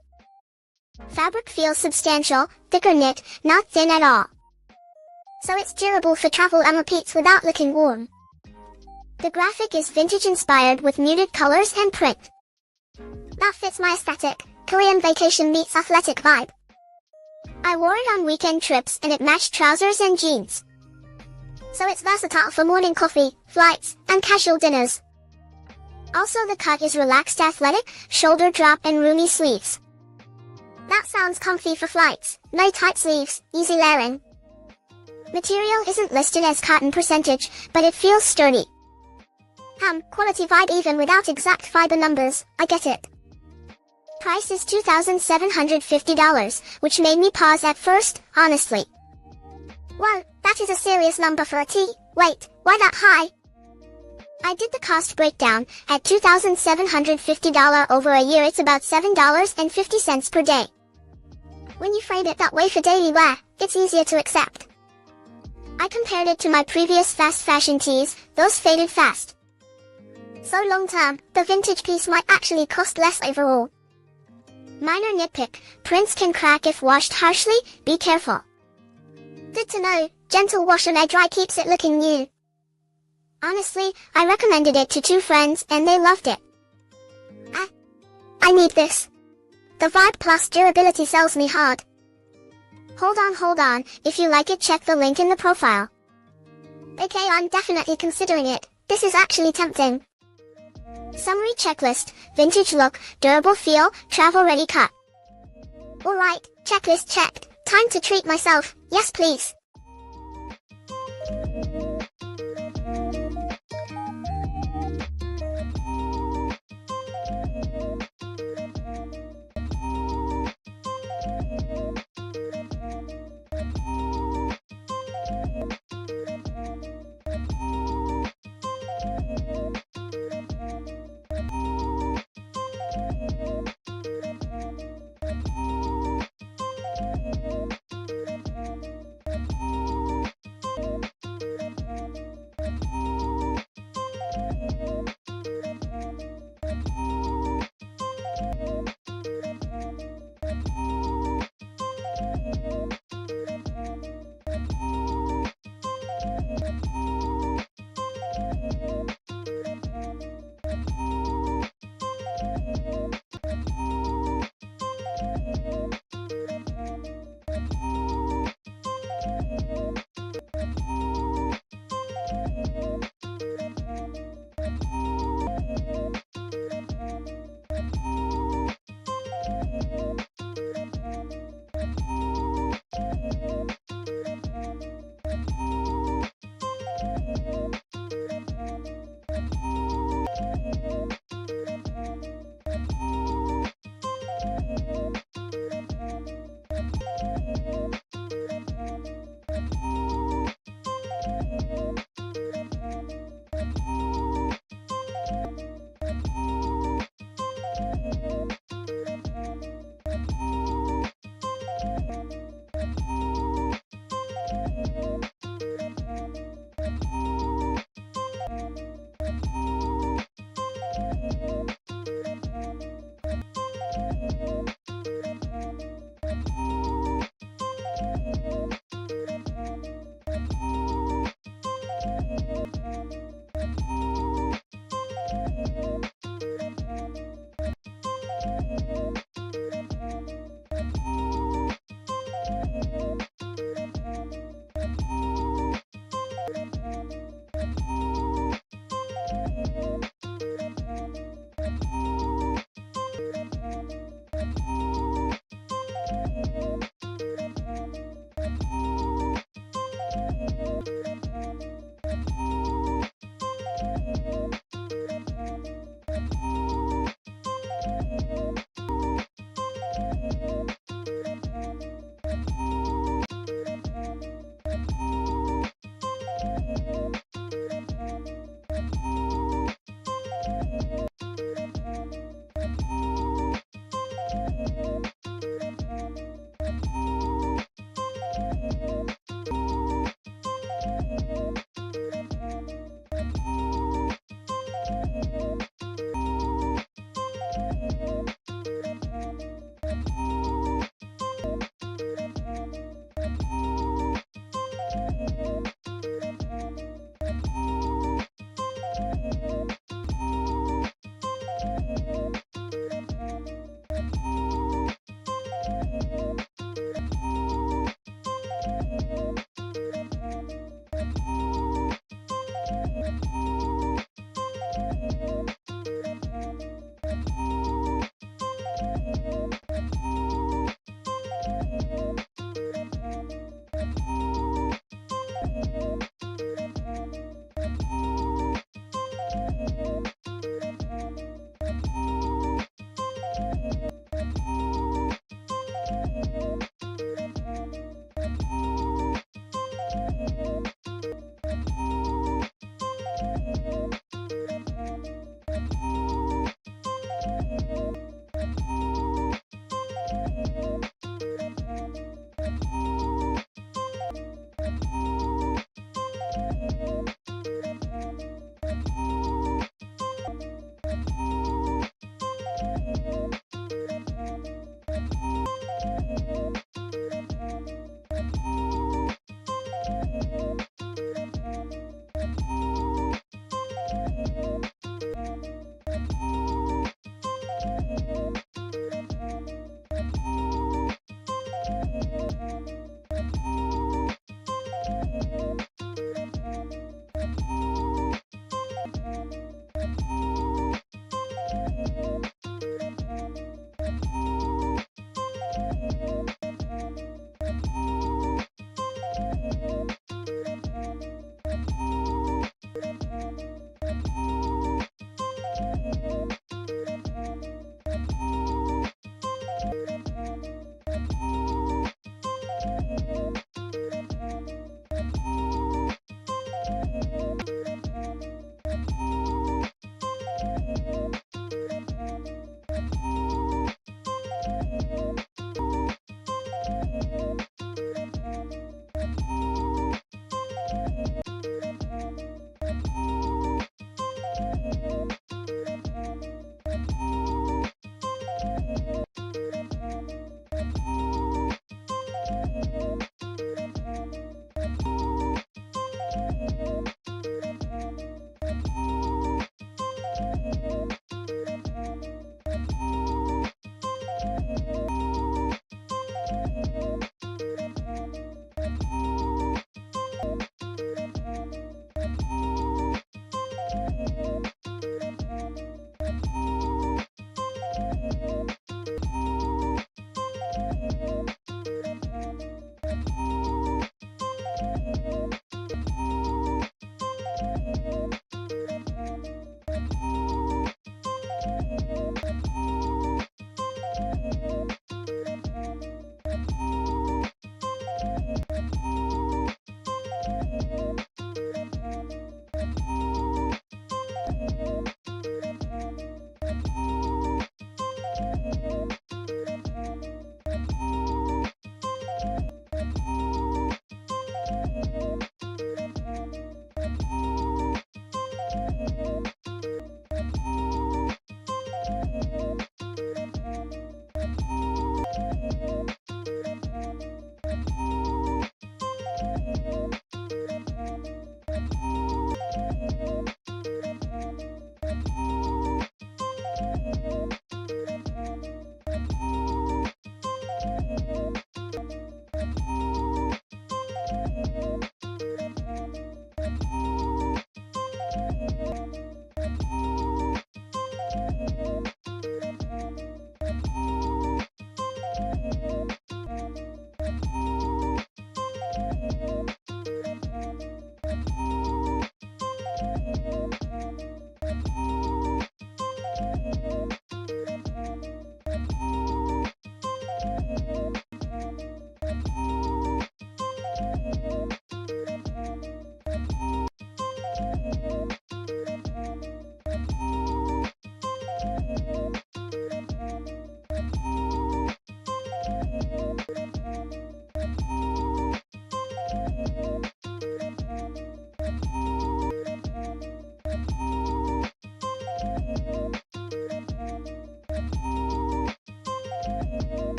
Fabric feels substantial, thicker knit, not thin at all. So it's durable for travel and repeats without looking worn. The graphic is vintage inspired with muted colors and print. That fits my aesthetic, Korean vacation meets athletic vibe. I wore it on weekend trips and it matched trousers and jeans. So it's versatile for morning coffee, flights, and casual dinners. Also the cut is relaxed athletic, shoulder drop and roomy sleeves. That sounds comfy for flights, no tight sleeves, easy layering. Material isn't listed as cotton percentage, but it feels sturdy. Quality vibe even without exact fiber numbers, I get it. Price is $2,750, which made me pause at first, honestly. Whoa, that is a serious number for a tee. Wait, why that high? I did the cost breakdown, at $2,750 over a year it's about $7.50 per day. When you frame it that way for daily wear, it's easier to accept. I compared it to my previous fast fashion tees, those faded fast. So long term, the vintage piece might actually cost less overall. Minor nitpick, prints can crack if washed harshly, be careful. Good to know, gentle wash and air dry keeps it looking new. Honestly, I recommended it to 2 friends and they loved it. I need this. The vibe plus durability sells me hard. Hold on, if you like it check the link in the profile. Okay, I'm definitely considering it, this is actually tempting. Summary checklist, vintage look, durable feel, travel ready cut. Alright, checklist checked, time to treat myself, yes please.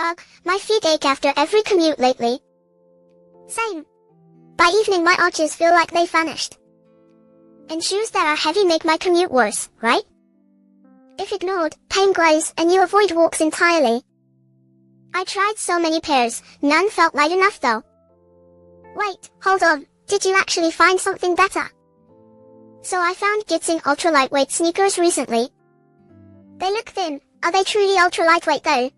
Ugh, my feet ache after every commute lately. Same. By evening my arches feel like they vanished. And shoes that are heavy make my commute worse, right? If ignored, pain grows and you avoid walks entirely. I tried so many pairs, none felt light enough though. Wait, hold on, did you actually find something better? So I found Gitsing ultra lightweight sneakers recently. They look thin, are they truly ultra lightweight though?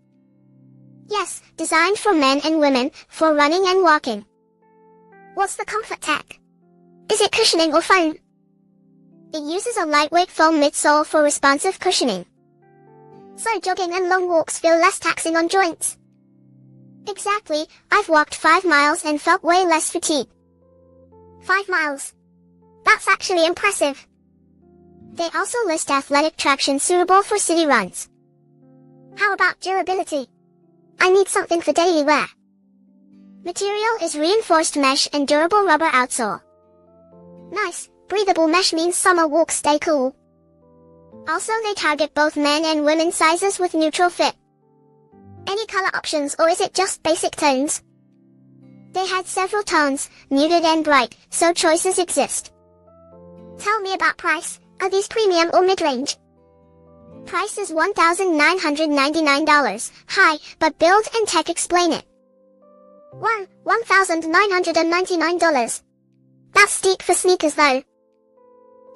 Yes, designed for men and women, for running and walking. What's the comfort tech? Is it cushioning or foam? It uses a lightweight foam midsole for responsive cushioning. So jogging and long walks feel less taxing on joints. Exactly, I've walked 5 miles and felt way less fatigue. 5 miles. That's actually impressive. They also list athletic traction suitable for city runs. How about durability? I need something for daily wear. Material is reinforced mesh and durable rubber outsole. Nice, breathable mesh means summer walks stay cool. Also they target both men and women sizes with neutral fit. Any color options or is it just basic tones? They had several tones, muted and bright, so choices exist. Tell me about price, are these premium or mid-range? Price is $1,999, high, but build and tech explain it. $1,999. That's steep for sneakers though.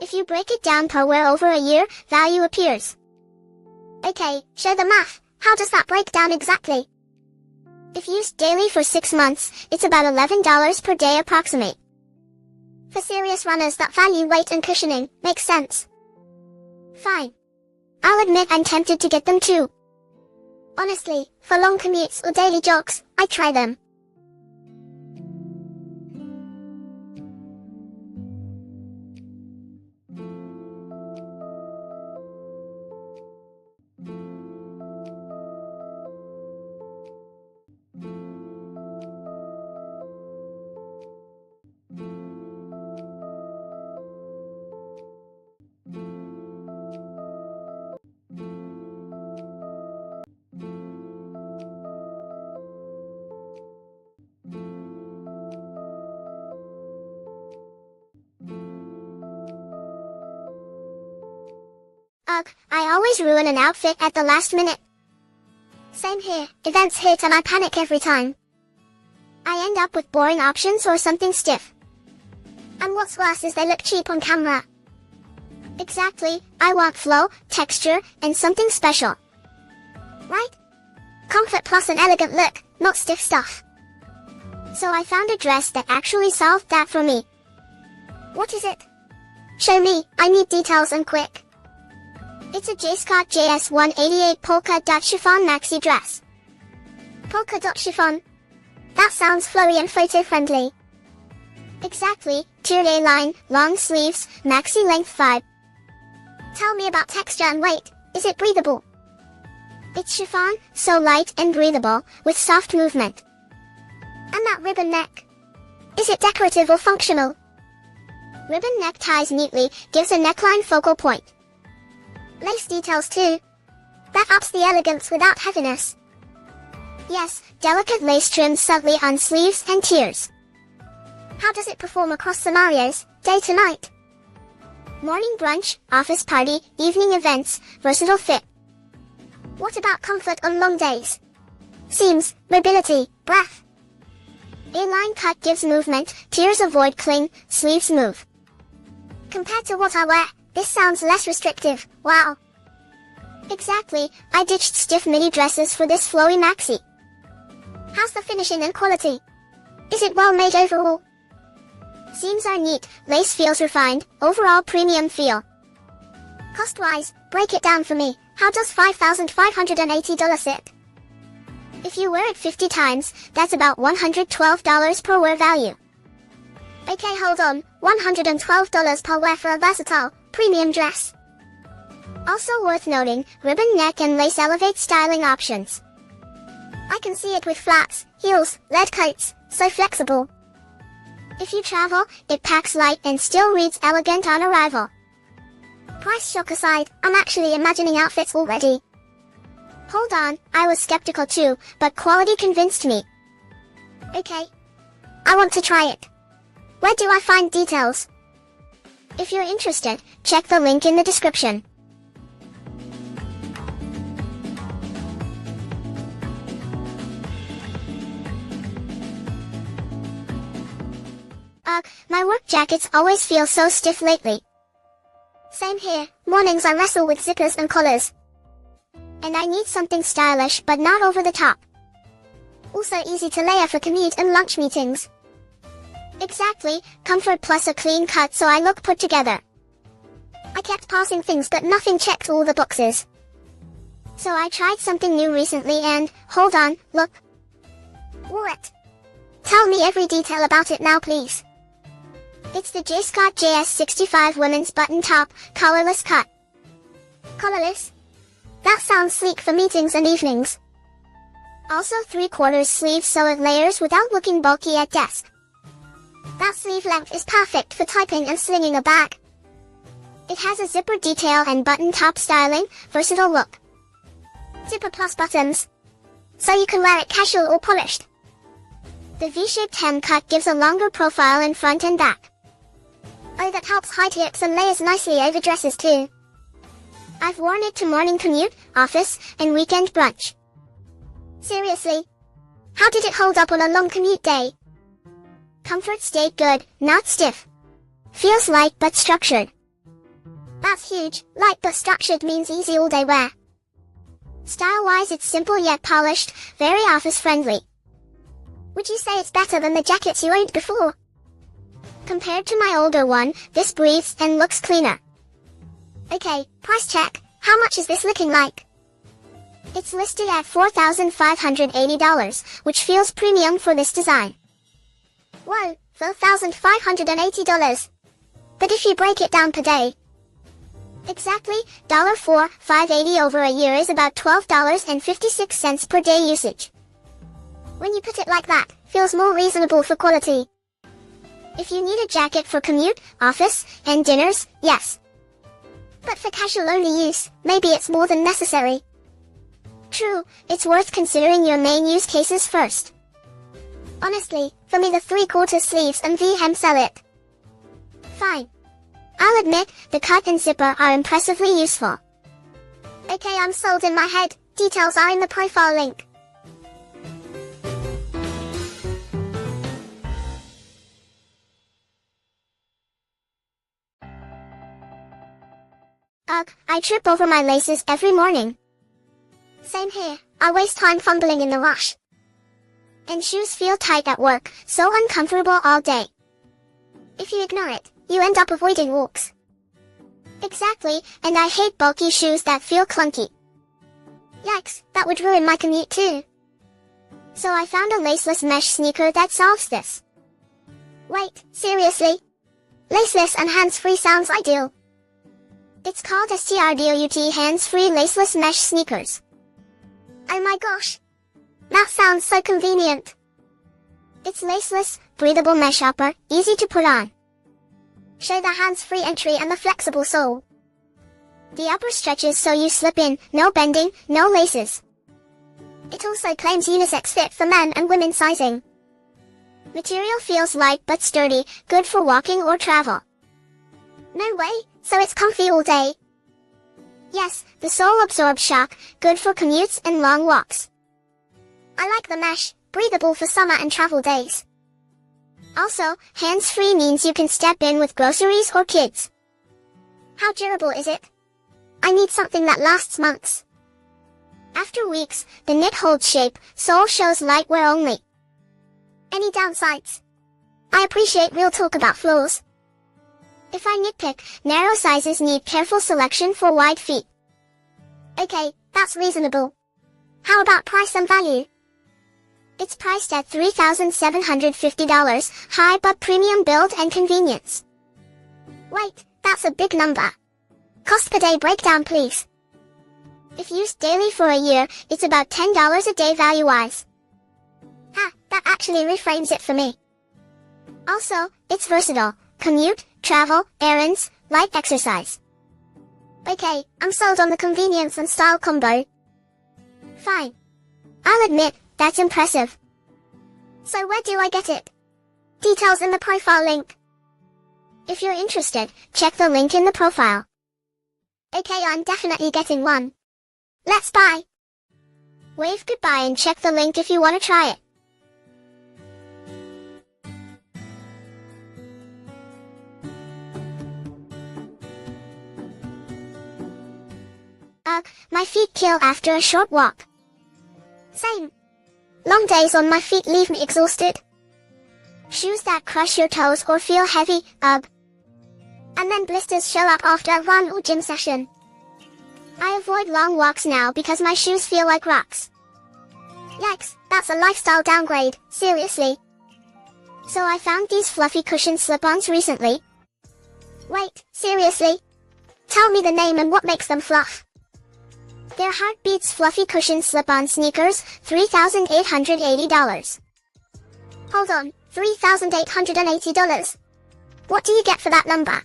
If you break it down per wear over a year, value appears. Okay, show the math, how does that break down exactly? If used daily for 6 months, it's about $11 per day approximate. For serious runners that value weight and cushioning, makes sense. Fine. I'll admit I'm tempted to get them too. Honestly, for long commutes or daily jogs, I try them. Ugh, I always ruin an outfit at the last minute. Same here, events hit and I panic every time. I end up with boring options or something stiff. And what's worse is they look cheap on camera. Exactly, I want flow, texture, and something special. Right? Comfort plus an elegant look, not stiff stuff. So I found a dress that actually solved that for me. What is it? Show me, I need details and quick. It's a J-Scott JS188 polka dot chiffon maxi dress. Polka dot chiffon? That sounds flowy and photo-friendly. Exactly, tiered A-line, long sleeves, maxi length vibe. Tell me about texture and weight, is it breathable? It's chiffon, so light and breathable, with soft movement. And that ribbon neck. Is it decorative or functional? Ribbon neck ties neatly, gives a neckline focal point. Lace details too. That ups the elegance without heaviness. Yes, delicate lace trims subtly on sleeves and tiers. How does it perform across scenarios, day to night? Morning brunch, office party, evening events, versatile fit. What about comfort on long days? Seams, mobility, breath. A-line cut gives movement, tiers avoid cling, sleeves move. Compared to what I wear, this sounds less restrictive, wow. Exactly, I ditched stiff midi dresses for this flowy maxi. How's the finishing and quality? Is it well made overall? Seams are neat, lace feels refined, overall premium feel. Cost-wise, break it down for me, how does $5,580 sit? If you wear it 50 times, that's about $112 per wear value. Okay, hold on, $112 per wear for a versatile, premium dress. Also worth noting, ribbon neck and lace elevate styling options. I can see it with flats, heels, lead coats, so flexible. If you travel, it packs light and still reads elegant on arrival. Price shock aside, I'm actually imagining outfits already. Hold on, I was skeptical too, but quality convinced me. Okay. I want to try it. Where do I find details? If you're interested, check the link in the description. Ugh, my work jackets always feel so stiff lately. Same here, mornings I wrestle with zippers and collars. And I need something stylish but not over the top. Also easy to layer for commute and lunch meetings. Exactly, comfort plus a clean cut so I look put together. I kept passing things but nothing checked all the boxes. So I tried something new recently and, hold on, look. What? Tell me every detail about it now please. It's the J. Scott JS65 women's button top, collarless cut. Collarless? That sounds sleek for meetings and evenings. Also 3/4 sleeve so it layers without looking bulky at desk. That sleeve length is perfect for typing and slinging a bag. It has a zipper detail and button top styling, versatile look. Zipper plus buttons. So you can wear it casual or polished. The V-shaped hem cut gives a longer profile in front and back. Oh, that helps hide hips and layers nicely over dresses too. I've worn it to morning commute, office, and weekend brunch. Seriously? How did it hold up on a long commute day? Comfort stayed good, not stiff. Feels light but structured. That's huge, light but structured means easy all day wear. Style-wise it's simple yet polished, very office-friendly. Would you say it's better than the jackets you owned before? Compared to my older one, this breathes and looks cleaner. Okay, price check. How much is this looking like? It's listed at $4,580, which feels premium for this design. Whoa, $4,580. But if you break it down per day, exactly, $4,580 over a year is about $12.56 per day usage. When you put it like that, feels more reasonable for quality. If you need a jacket for commute, office, and dinners, yes. But for casual-only use, maybe it's more than necessary. True, it's worth considering your main use cases first. Honestly, for me the 3/4 sleeves and V-hem sell it. Fine. I'll admit, the cut and zipper are impressively useful. Okay, I'm sold in my head, details are in the profile link. Ugh, I trip over my laces every morning. Same here, I waste time fumbling in the rush. And shoes feel tight at work, so uncomfortable all day. If you ignore it, you end up avoiding walks. Exactly, and I hate bulky shoes that feel clunky. Yikes, that would ruin my commute too. So I found a laceless mesh sneaker that solves this. Wait, seriously? Laceless and hands-free sounds ideal. It's called STRDOUT hands-free laceless mesh sneakers. Oh my gosh! That sounds so convenient. It's laceless, breathable mesh upper, easy to put on. Show the hands-free entry and the flexible sole. The upper stretches so you slip in, no bending, no laces. It also claims unisex fit for men and women sizing. Material feels light but sturdy, good for walking or travel. No way, so it's comfy all day. Yes, the sole absorbs shock, good for commutes and long walks. I like the mesh, breathable for summer and travel days. Also, hands-free means you can step in with groceries or kids. How durable is it? I need something that lasts months. After weeks, the knit holds shape, sole shows light wear only. Any downsides? I appreciate real talk about flaws. If I nitpick, narrow sizes need careful selection for wide feet. Okay, that's reasonable. How about price and value? It's priced at $3,750, high but premium build and convenience. Wait, that's a big number. Cost per day breakdown please. If used daily for a year, it's about $10 a day value-wise. That actually reframes it for me. Also, it's versatile. Commute, travel, errands, light exercise. Okay, I'm sold on the convenience and style combo. Fine. I'll admit, that's impressive. So where do I get it? Details in the profile link. If you're interested, check the link in the profile. Okay, I'm definitely getting one. Let's buy. Wave goodbye and check the link if you want to try it. My feet kill after a short walk. Same. Long days on my feet leave me exhausted. Shoes that crush your toes or feel heavy, ugh. And then blisters show up after a run or gym session. I avoid long walks now because my shoes feel like rocks. Yikes, that's a lifestyle downgrade, seriously. So I found these fluffy cushion slip-ons recently. Wait, seriously? Tell me the name and what makes them fluff. They're Heartbeats Fluffy Cushion Slip-On Sneakers, $3,880. Hold on, $3,880. What do you get for that number?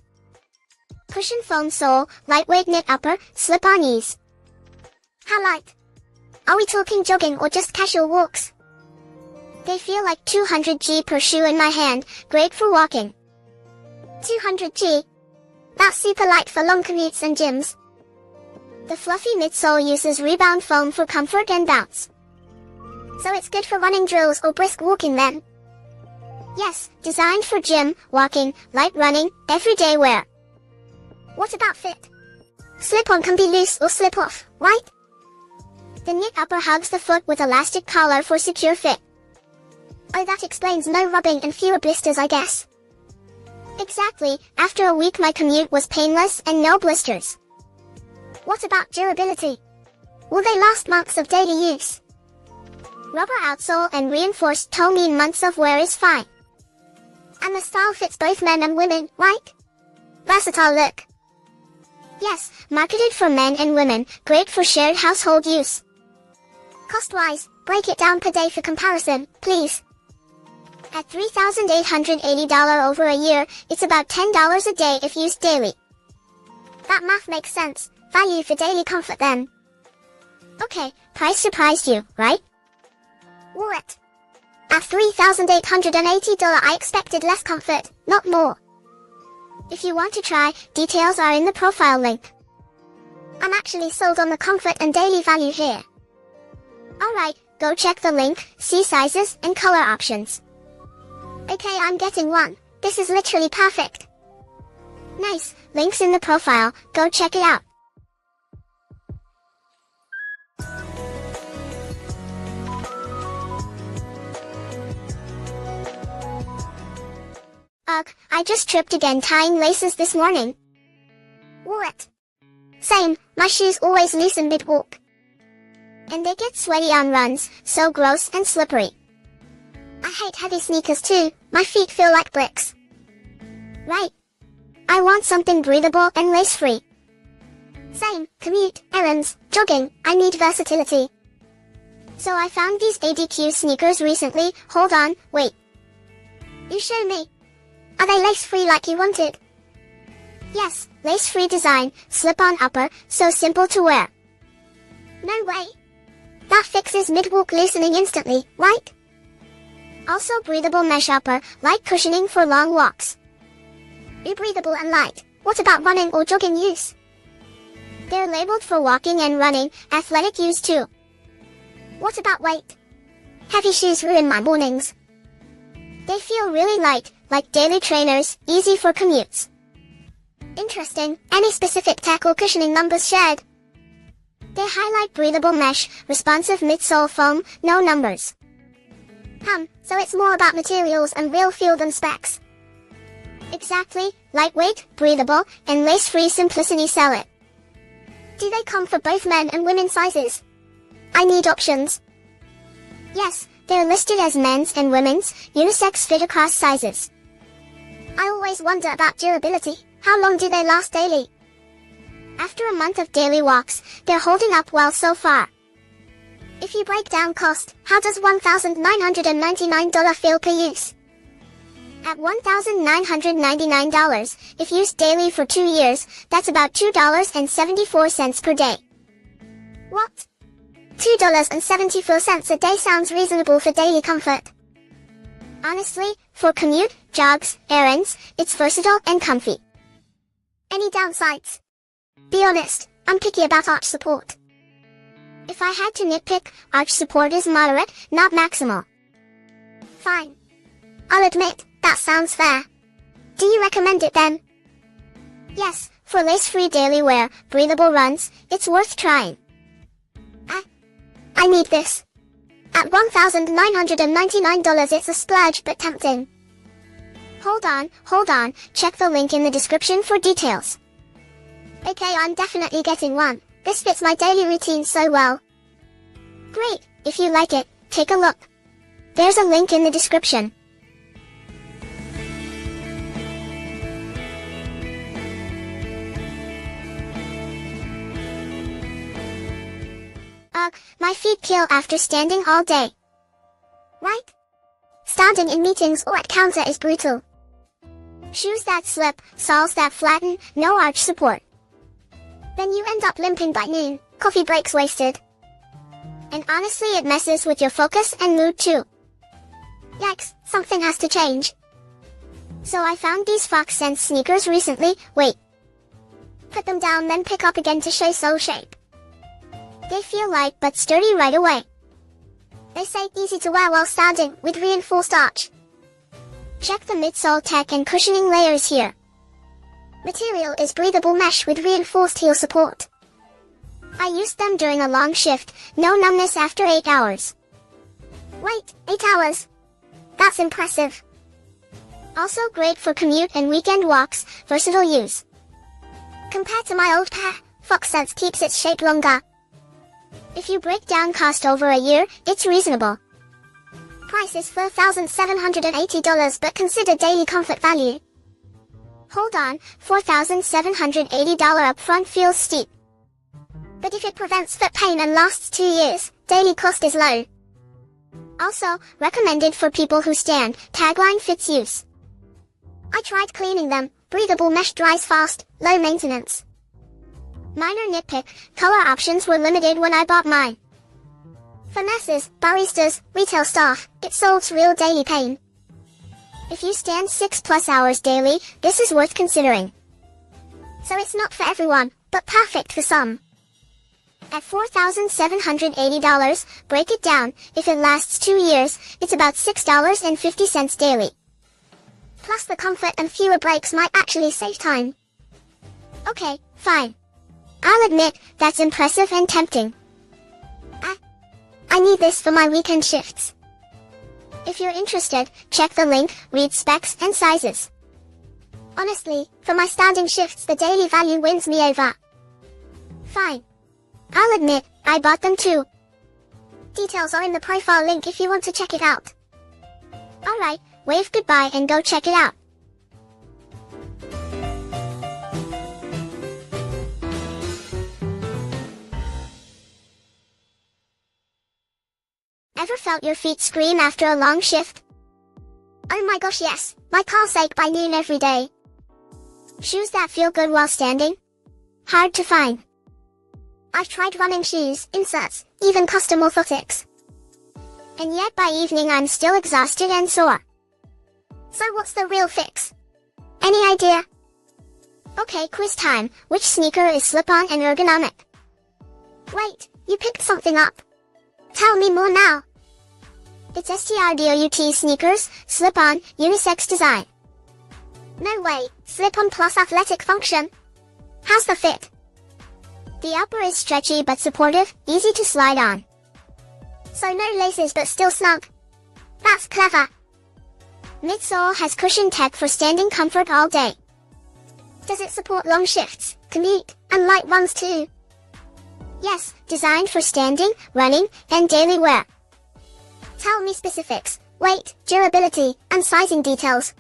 Cushion foam sole, lightweight knit upper, slip-on ease. How light? Are we talking jogging or just casual walks? They feel like 200 G per shoe in my hand, great for walking. 200 G? That's super light for long commutes and gyms. The fluffy midsole uses rebound foam for comfort and bounce. So it's good for running drills or brisk walking then? Yes, designed for gym, walking, light running, everyday wear. What about fit? Slip-on can be loose or slip off, right? The knit upper hugs the foot with elastic collar for secure fit. Oh, that explains no rubbing and fewer blisters, I guess. Exactly, after a week my commute was painless and no blisters. What about durability? Will they last months of daily use? Rubber outsole and reinforced toe mean months of wear is fine. And the style fits both men and women, right? Versatile look. Yes, marketed for men and women, great for shared household use. Cost-wise, break it down per day for comparison, please. At $3,880 over a year, it's about $10 a day if used daily. That math makes sense. Value for daily comfort then. Okay, price surprised you, right? Wore it. At $3,880 I expected less comfort, not more. If you want to try, details are in the profile link. I'm actually sold on the comfort and daily value here. Alright, go check the link, see sizes and color options. Okay, I'm getting one. This is literally perfect. Nice, links in the profile, go check it out. Ugh, I just tripped again tying laces this morning. Wore it. Same, my shoes always loosen mid-walk. And they get sweaty on runs, so gross and slippery. I hate heavy sneakers too, my feet feel like bricks. Right. I want something breathable and lace-free. Same, commute, errands, jogging, I need versatility. So I found these ADQ sneakers recently, hold on, wait. You show me. Are they lace-free like you wanted? Yes, lace-free design, slip-on upper, so simple to wear. No way. That fixes mid-walk loosening instantly, right? Also breathable mesh upper, light cushioning for long walks. Breathable and light, what about running or jogging use? They're labeled for walking and running, athletic use too. What about weight? Heavy shoes ruin my mornings. They feel really light, like daily trainers, easy for commutes. Interesting, any specific tech or cushioning numbers shared? They highlight breathable mesh, responsive midsole foam, no numbers. So it's more about materials and real feel than specs. Exactly, lightweight, breathable, and lace-free simplicity sell it. Do they come for both men and women sizes? I need options. Yes, they're listed as men's and women's, unisex fit across sizes. I always wonder about durability, how long do they last daily? After a month of daily walks, they're holding up well so far. If you break down cost, how does $1,999 feel per use? At $1,999, if used daily for 2 years, that's about $2.74 per day. What? $2.74 a day sounds reasonable for daily comfort. Honestly, for commute, jogs, errands, it's versatile and comfy. Any downsides? Be honest, I'm picky about arch support. If I had to nitpick, arch support is moderate, not maximal. Fine. I'll admit, that sounds fair. Do you recommend it then? Yes, for lace-free daily wear, breathable runs, it's worth trying. I need this. At $1,999 it's a splurge but tempting. Hold on, check the link in the description for details. Okay, I'm definitely getting one. This fits my daily routine so well. Great, if you like it, take a look. There's a link in the description. Ugh, my feet kill after standing all day. Right? Standing in meetings or at counter is brutal. Shoes that slip, soles that flatten, no arch support. Then you end up limping by noon, coffee breaks wasted. And honestly it messes with your focus and mood too. Yikes, something has to change. So I found these Fox Sense sneakers recently, wait. Put them down then pick up again to show sole shape. They feel light but sturdy right away. They say easy to wear while standing, with reinforced arch. Check the midsole tech and cushioning layers here. Material is breathable mesh with reinforced heel support. I used them during a long shift, no numbness after 8 hours. Wait, 8 hours? That's impressive. Also great for commute and weekend walks, versatile use. Compared to my old pair, Fox Sense keeps its shape longer. If you break down cost over a year, it's reasonable. Price is $4,780 but consider daily comfort value. Hold on, $4,780 upfront feels steep. But if it prevents foot pain and lasts 2 years, daily cost is low. Also, recommended for people who stand, tagline fits use. I tried cleaning them, breathable mesh dries fast, low maintenance. Minor nitpick, color options were limited when I bought mine. For nurses, baristas, retail staff, it solves real daily pain. If you stand 6+ hours daily, this is worth considering. So it's not for everyone, but perfect for some. At $4,780, break it down, if it lasts 2 years, it's about $6.50 daily. Plus the comfort and fewer breaks might actually save time. Okay, fine. I'll admit, that's impressive and tempting. I need this for my weekend shifts. If you're interested, check the link, read specs and sizes. Honestly, for my standing shifts the daily value wins me over. Fine. I'll admit, I bought them too. Details are in the profile link if you want to check it out. Alright, wave goodbye and go check it out. Ever felt your feet scream after a long shift? Oh my gosh yes, my calves ache by noon every day. Shoes that feel good while standing? Hard to find. I've tried running shoes, inserts, even custom orthotics. And yet by evening I'm still exhausted and sore. So what's the real fix? Any idea? Okay, quiz time. Which sneaker is slip-on and ergonomic? Wait, you picked something up. Tell me more now. It's STRDOUT sneakers, slip-on, unisex design. No way, slip-on plus athletic function. How's the fit? The upper is stretchy but supportive, easy to slide on. So no laces but still snug. That's clever. Midsole has cushion tech for standing comfort all day. Does it support long shifts, commute, and light runs too? Yes, designed for standing, running, and daily wear. Tell me specifics, weight, durability, and sizing details.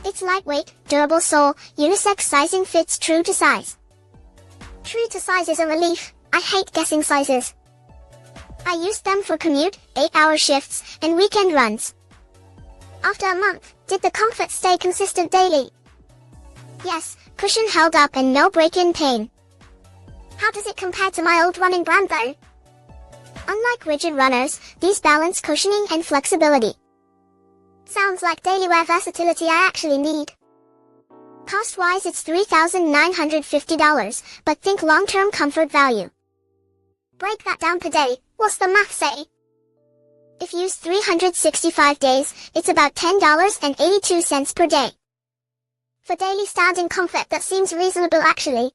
It's lightweight, durable sole, unisex sizing fits true to size. True to size is a relief, I hate guessing sizes. I used them for commute, 8-hour shifts, and weekend runs. After a month, did the comfort stay consistent daily? Yes, cushion held up and no break-in pain. How does it compare to my old running brand though? Unlike rigid runners, these balance cushioning and flexibility. Sounds like daily wear versatility I actually need. Cost-wise it's $3,950, but think long-term comfort value. Break that down per day, what's the math say? If used 365 days, it's about $10.82 per day. For daily standing comfort that seems reasonable actually.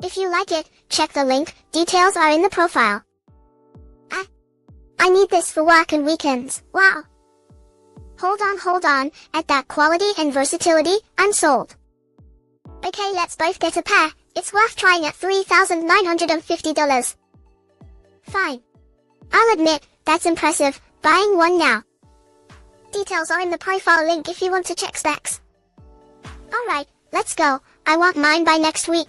If you like it, check the link, details are in the profile. I need this for work and weekends, wow. Hold on, at that quality and versatility, I'm sold. Okay, let's both get a pair, it's worth trying at $3,950. Fine. I'll admit, that's impressive, buying one now. Details are in the profile link if you want to check specs. Alright, let's go, I want mine by next week.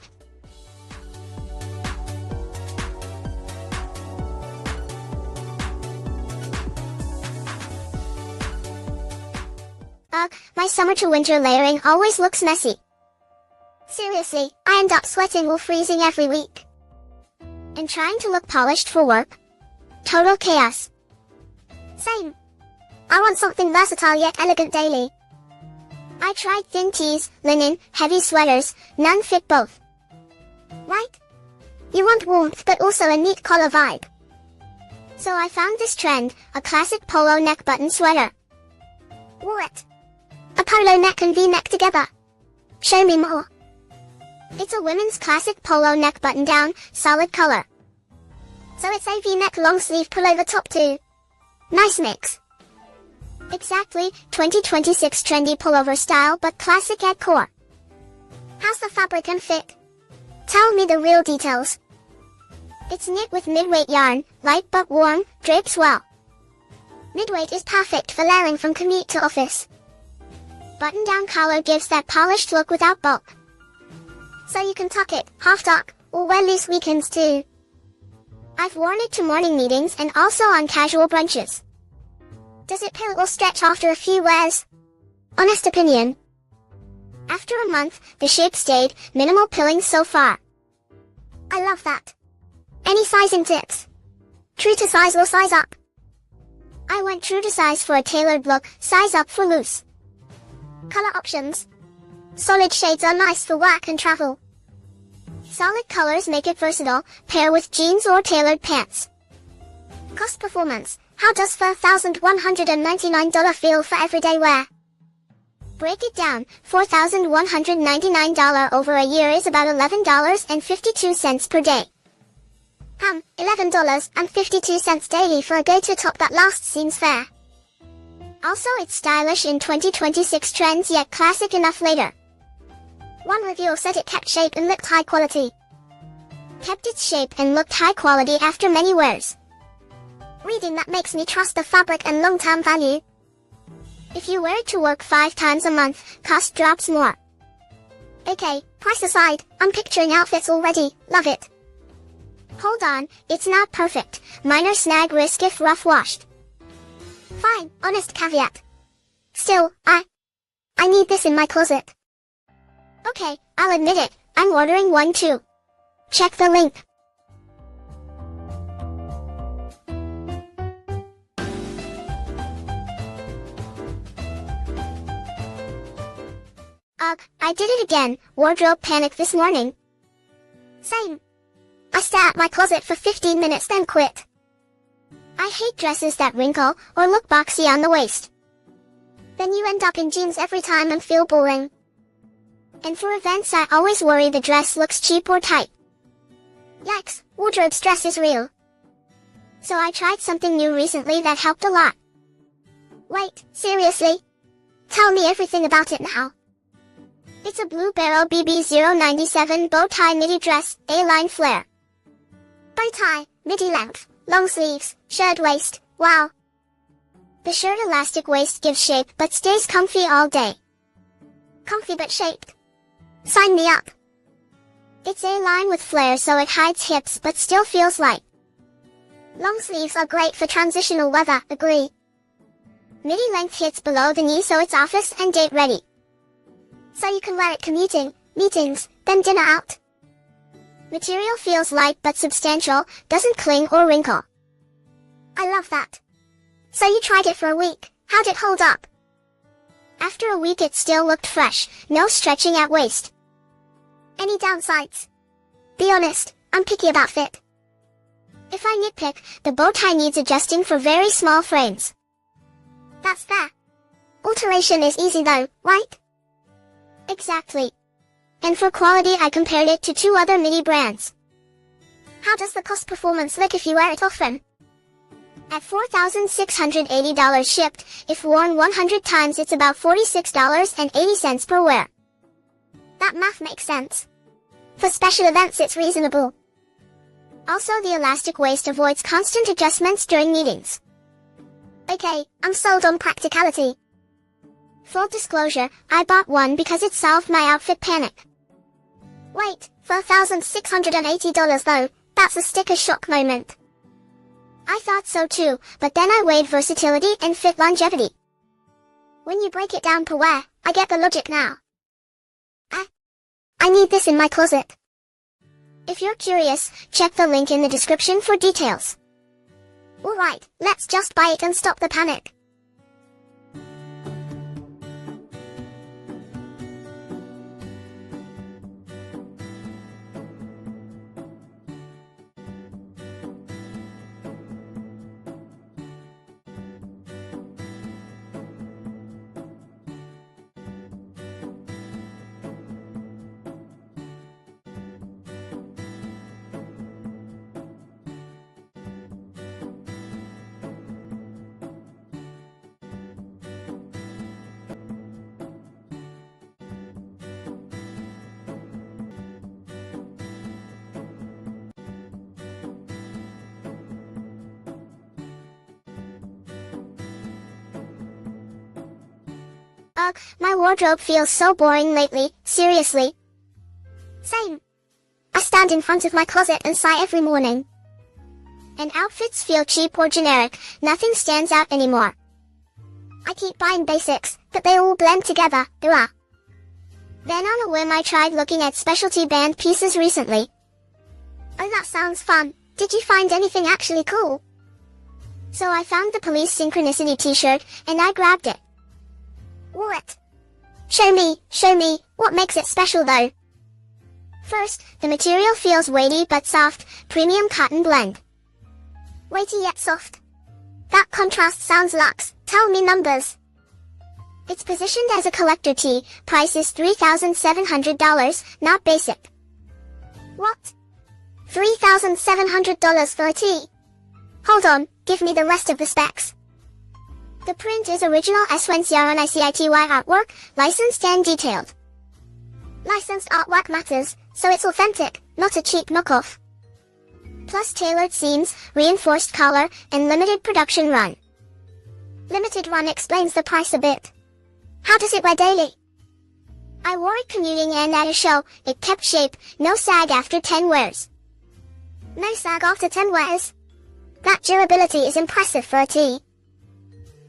Ugh, my summer to winter layering always looks messy. Seriously, I end up sweating or freezing every week. And trying to look polished for work? Total chaos. Same. I want something versatile yet elegant daily. I tried thin tees, linen, heavy sweaters, none fit both. Right? You want warmth but also a neat collar vibe. So I found this trend, a classic polo neck button sweater. Wore it. A polo neck and V-neck together. Show me more. It's a women's classic polo neck button down, solid color. So it's a V-neck long sleeve pullover top too. Nice mix. Exactly, 2026 trendy pullover style but classic at core. How's the fabric and fit? Tell me the real details. It's knit with mid-weight yarn, light but warm, drapes well. Mid-weight is perfect for layering from commute to office. Button-down collar gives that polished look without bulk. So you can tuck it, half-tuck, or wear loose weekends too. I've worn it to morning meetings and also on casual brunches. Does it pill or stretch after a few wears? Honest opinion. After a month, the shape stayed, minimal pilling so far. I love that. Any sizing tips? True to size or size up? I went true to size for a tailored look, size up for loose. Color options. Solid shades are nice for work and travel. Solid colors make it versatile, pair with jeans or tailored pants. Cost performance. How does $4,199 feel for everyday wear? Break it down, $4,199 over a year is about $11.52 per day. $11.52 daily for a go-to top that lasts seems fair. Also it's stylish in 2026 trends yet classic enough later. One reviewer said it kept shape and looked high quality. Kept its shape and looked high quality after many wears. Reading that makes me trust the fabric and long-term value. If you wear it to work 5 times a month, cost drops more. Okay, price aside, I'm picturing outfits already, love it. Hold on, it's not perfect, minor snag risk if rough washed. Fine, honest caveat. Still, I need this in my closet. Okay, I'll admit it, I'm ordering one too. Check the link. Ugh, I did it again, wardrobe panic this morning. Same. I stare at my closet for 15 minutes then quit. I hate dresses that wrinkle or look boxy on the waist. Then you end up in jeans every time and feel boring. And for events I always worry the dress looks cheap or tight. Yikes, wardrobe stress is real. So I tried something new recently that helped a lot. Wait, seriously? Tell me everything about it now. It's a Blue Barrel BB097 bow tie midi dress, A-line flare. Bow tie, midi length, long sleeves, shirt waist, wow. The shirt elastic waist gives shape but stays comfy all day. Comfy but shaped. Sign me up. It's A-line with flare so it hides hips but still feels light. Long sleeves are great for transitional weather, agree. Midi length hits below the knee so it's office and date ready. So you can wear it commuting, meetings, then dinner out. Material feels light but substantial, doesn't cling or wrinkle. I love that. So you tried it for a week, how'd it hold up? After a week it still looked fresh, no stretching at waist. Any downsides? Be honest, I'm picky about fit. If I nitpick, the bow tie needs adjusting for very small frames. That's fair. Alteration is easy though, right? Exactly. And for quality I compared it to 2 other midi brands. How does the cost performance look if you wear it often? At $4,680 shipped, if worn 100 times it's about $46.80 per wear. That math makes sense. For special events it's reasonable. Also the elastic waist avoids constant adjustments during meetings. Okay, I'm sold on practicality. Full disclosure, I bought one because it solved my outfit panic. Wait, $4,680 though, that's a sticker shock moment. I thought so too, but then I weighed versatility and fit longevity. When you break it down per wear, I get the logic now. I need this in my closet. If you're curious, check the link in the description for details. Alright, let's just buy it and stop the panic. Ugh, my wardrobe feels so boring lately, seriously. Same. I stand in front of my closet and sigh every morning. And outfits feel cheap or generic, nothing stands out anymore. I keep buying basics, but they all blend together, Then on a whim I tried looking at specialty band pieces recently. Oh, that sounds fun. Did you find anything actually cool? So I found the Police Synchronicity t-shirt, and I grabbed it. What? Show me, what makes it special though? First, the material feels weighty but soft, premium cotton blend. Weighty yet soft. That contrast sounds luxe, tell me numbers. It's positioned as a collector tee, price is $3,700, not basic. What? $3,700 for a tee? Hold on, give me the rest of the specs. The print is original Eswenciaron ICITY artwork, licensed and detailed. Licensed artwork matters, so it's authentic, not a cheap knockoff. Plus tailored seams, reinforced collar, and limited production run. Limited run explains the price a bit. How does it wear daily? I wore it commuting and at a show, it kept shape, no sag after 10 wears. No sag after 10 wears? That durability is impressive for a tee.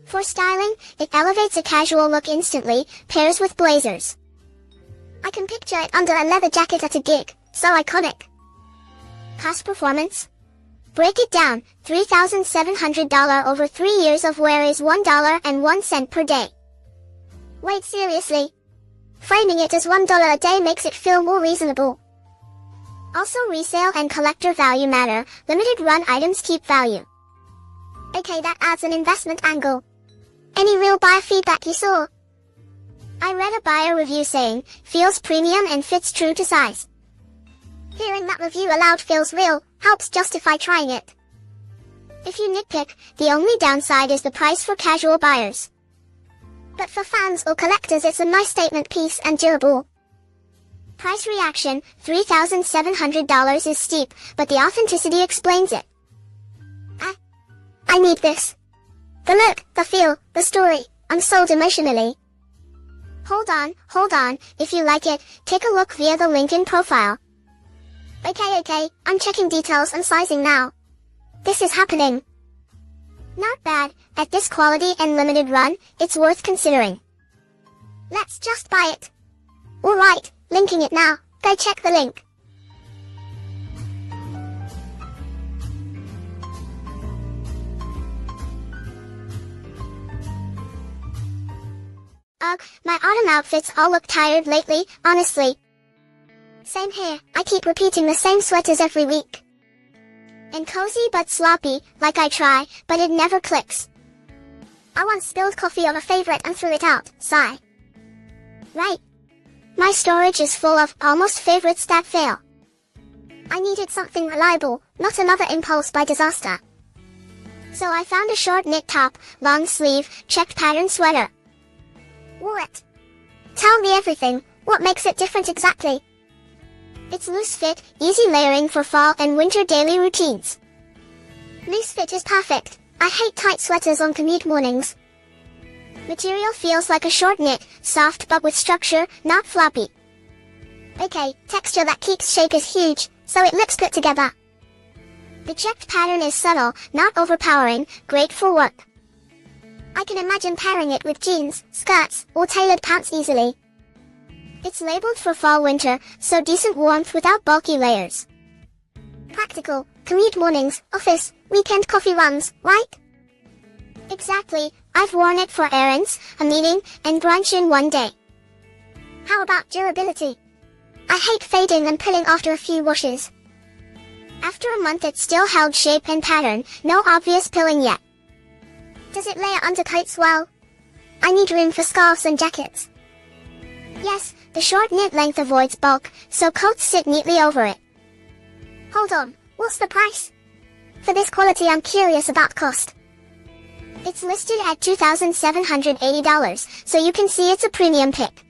For styling, it elevates a casual look instantly, pairs with blazers. I can picture it under a leather jacket at a gig, so iconic. Cost performance? Break it down, $3,700 over 3 years of wear is $1.01 per day. Wait, seriously? Framing it as $1 a day makes it feel more reasonable. Also resale and collector value matter, limited run items keep value. Okay, that adds an investment angle. Any real buyer feedback you saw? I read a buyer review saying, feels premium and fits true to size. Hearing that review aloud feels real, helps justify trying it. If you nitpick, the only downside is the price for casual buyers. But for fans or collectors it's a nice statement piece and durable. Price reaction, $3,700 is steep, but the authenticity explains it. I need this. The look, the feel, the story, I'm sold emotionally. Hold on, if you like it, take a look via the link in profile. Okay, I'm checking details and sizing now. This is happening. Not bad, at this quality and limited run, it's worth considering. Let's just buy it. Alright, linking it now, go check the link. Ugh, my autumn outfits all look tired lately, honestly. Same here, I keep repeating the same sweaters every week. And cozy but sloppy, like I try, but it never clicks. I once spilled coffee on a favorite and threw it out, sigh. Right. My storage is full of almost favorites that fail. I needed something reliable, not another impulse buy disaster. So I found a short knit top, long sleeve, checked pattern sweater. Wore it. Tell me everything, what makes it different exactly? It's loose fit, easy layering for fall and winter daily routines. Loose fit is perfect. I hate tight sweaters on commute mornings. Material feels like a short knit, soft but with structure, not floppy. Okay, texture that keeps shape is huge, so it looks put together. The checked pattern is subtle, not overpowering, great for work. I can imagine pairing it with jeans, skirts, or tailored pants easily. It's labeled for fall-winter, so decent warmth without bulky layers. Practical, commute mornings, office, weekend coffee runs, right? Exactly, I've worn it for errands, a meeting, and brunch in one day. How about durability? I hate fading and pilling after a few washes. After a month it still held shape and pattern, no obvious pilling yet. Does it layer under coats well? I need room for scarves and jackets. Yes, the short knit length avoids bulk, so coats sit neatly over it. Hold on, what's the price? For this quality I'm curious about cost. It's listed at $2,780, so you can see it's a premium pick.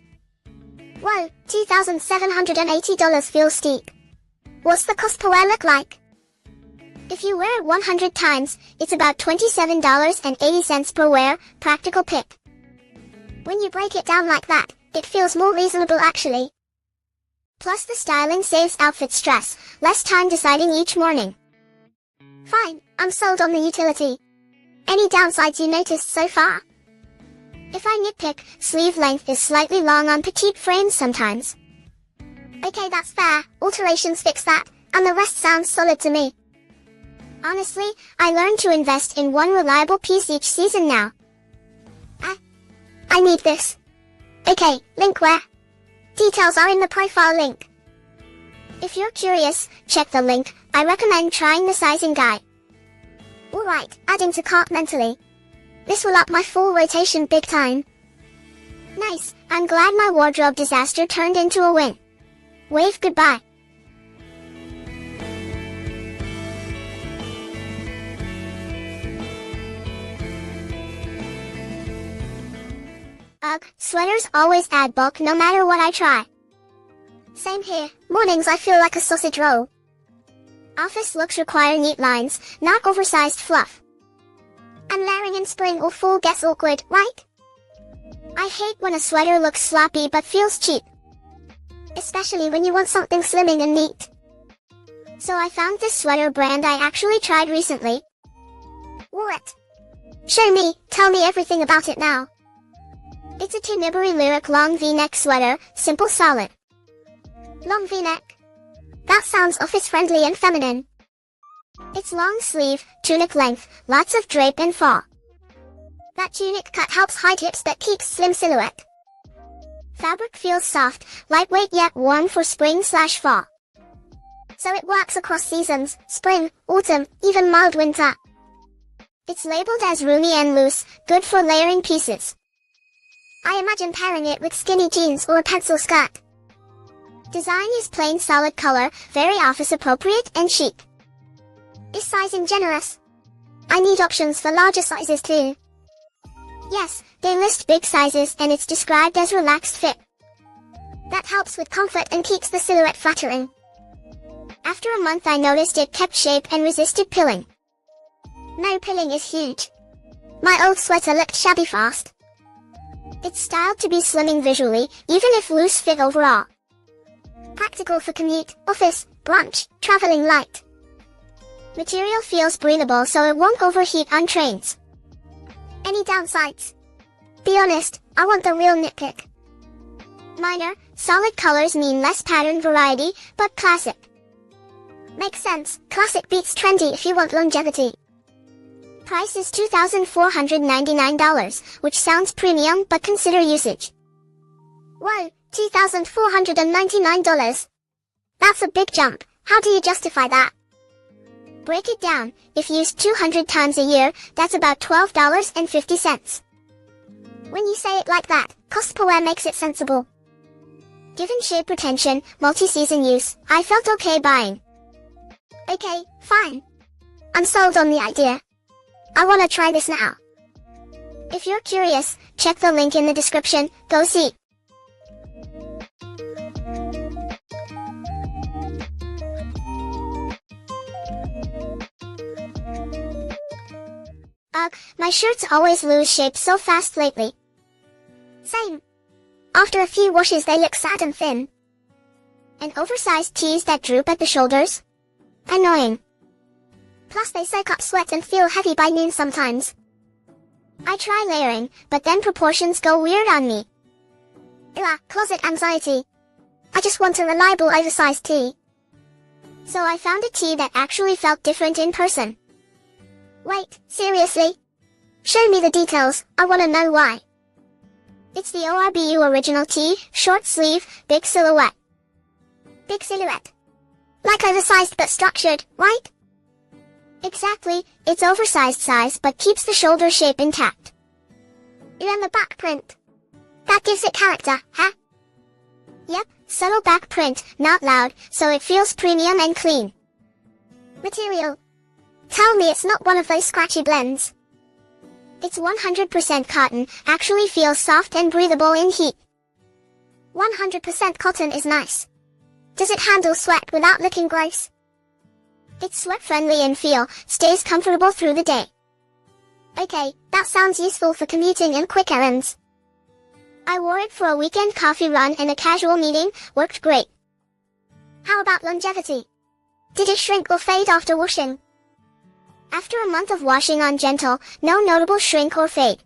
Whoa, $2,780 feels steep. What's the cost per wear look like? If you wear it 100 times, it's about $27.80 per wear, practical pick. When you break it down like that, it feels more reasonable actually. Plus the styling saves outfit stress, less time deciding each morning. Fine, I'm sold on the utility. Any downsides you noticed so far? If I nitpick, sleeve length is slightly long on petite frames sometimes. Okay, that's fair, alterations fix that, and the rest sounds solid to me. Honestly, I learned to invest in one reliable piece each season now. I need this. Okay, link where? Details are in the profile link. If you're curious, check the link. I recommend trying the sizing guide. Alright, adding to cart mentally. This will up my full rotation big time. Nice, I'm glad my wardrobe disaster turned into a win. Wave goodbye. Ugh, sweaters always add bulk no matter what I try. Same here, mornings I feel like a sausage roll. Office looks require neat lines, not oversized fluff. And layering in spring or fall gets awkward, right? I hate when a sweater looks sloppy but feels cheap. Especially when you want something slimming and neat. So I found this sweater brand I actually tried recently. Wore it. Show me, tell me everything about it now. It's a Tinbury Lyric long V-neck sweater, simple solid. Long V-neck. That sounds office-friendly and feminine. It's long sleeve, tunic length, lots of drape and fall. That tunic cut helps hide hips but keeps slim silhouette. Fabric feels soft, lightweight yet warm for spring/fall. So it works across seasons, spring, autumn, even mild winter. It's labeled as roomy and loose, good for layering pieces. I imagine pairing it with skinny jeans or a pencil skirt. Design is plain solid color, very office appropriate and chic. Is sizing generous? I need options for larger sizes too. Yes, they list big sizes and it's described as relaxed fit. That helps with comfort and keeps the silhouette flattering. After a month I noticed it kept shape and resisted pilling. No pilling is huge. My old sweater looked shabby fast. It's styled to be slimming visually, even if loose fit overall. Practical for commute, office, brunch, traveling light. Material feels breathable so it won't overheat on trains. Any downsides? Be honest, I want the real nitpick. Minor, solid colors mean less pattern variety, but classic. Makes sense, classic beats trendy if you want longevity. Price is $2,499, which sounds premium but consider usage. Whoa, $2,499. That's a big jump. How do you justify that? Break it down. If used 200 times a year, that's about $12.50. When you say it like that, cost per wear makes it sensible. Given shape retention, multi-season use, I felt okay buying. Okay, fine. I'm sold on the idea. I wanna try this now. If you're curious, check the link in the description, go see. Ugh, my shirts always lose shape so fast lately. Same. After a few washes they look sad and thin. And oversized tees that droop at the shoulders? Annoying. Plus they soak up sweat and feel heavy by noon sometimes. I try layering, but then proportions go weird on me. Ugh, closet anxiety. I just want a reliable oversized tee. So I found a tee that actually felt different in person. Wait, seriously? Show me the details, I wanna know why. It's the ORBU original tee, short sleeve, big silhouette. Big silhouette. Like oversized but structured, right? Exactly, it's oversized size but keeps the shoulder shape intact. And the back print. That gives it character, huh? Yep, subtle back print, not loud, so it feels premium and clean. Material. Tell me it's not one of those scratchy blends. It's 100% cotton, actually feels soft and breathable in heat. 100% cotton is nice. Does it handle sweat without looking gross? It's sweat-friendly in feel, stays comfortable through the day. Okay, that sounds useful for commuting and quick errands. I wore it for a weekend coffee run and a casual meeting, worked great. How about longevity? Did it shrink or fade after washing? After a month of washing on gentle, no notable shrink or fade.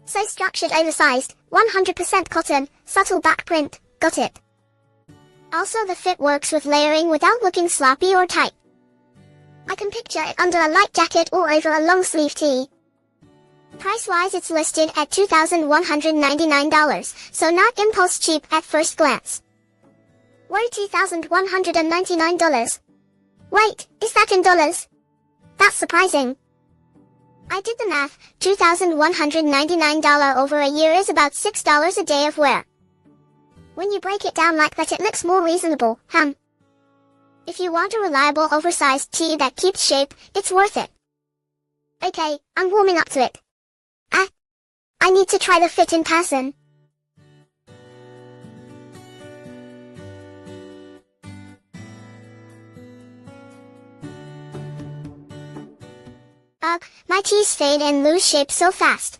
So structured oversized, 100% cotton, subtle back print, got it. Also the fit works with layering without looking sloppy or tight. I can picture it under a light jacket or over a long sleeve tee. Price-wise it's listed at $2,199, so not impulse cheap at first glance. Whoa, $2,199. Wait, is that in dollars? That's surprising. I did the math, $2,199 over a year is about $6 a day of wear. When you break it down like that it looks more reasonable, If you want a reliable oversized tee that keeps shape, it's worth it. Okay, I'm warming up to it. I need to try the fit in person. Ugh, my tees fade and lose shape so fast.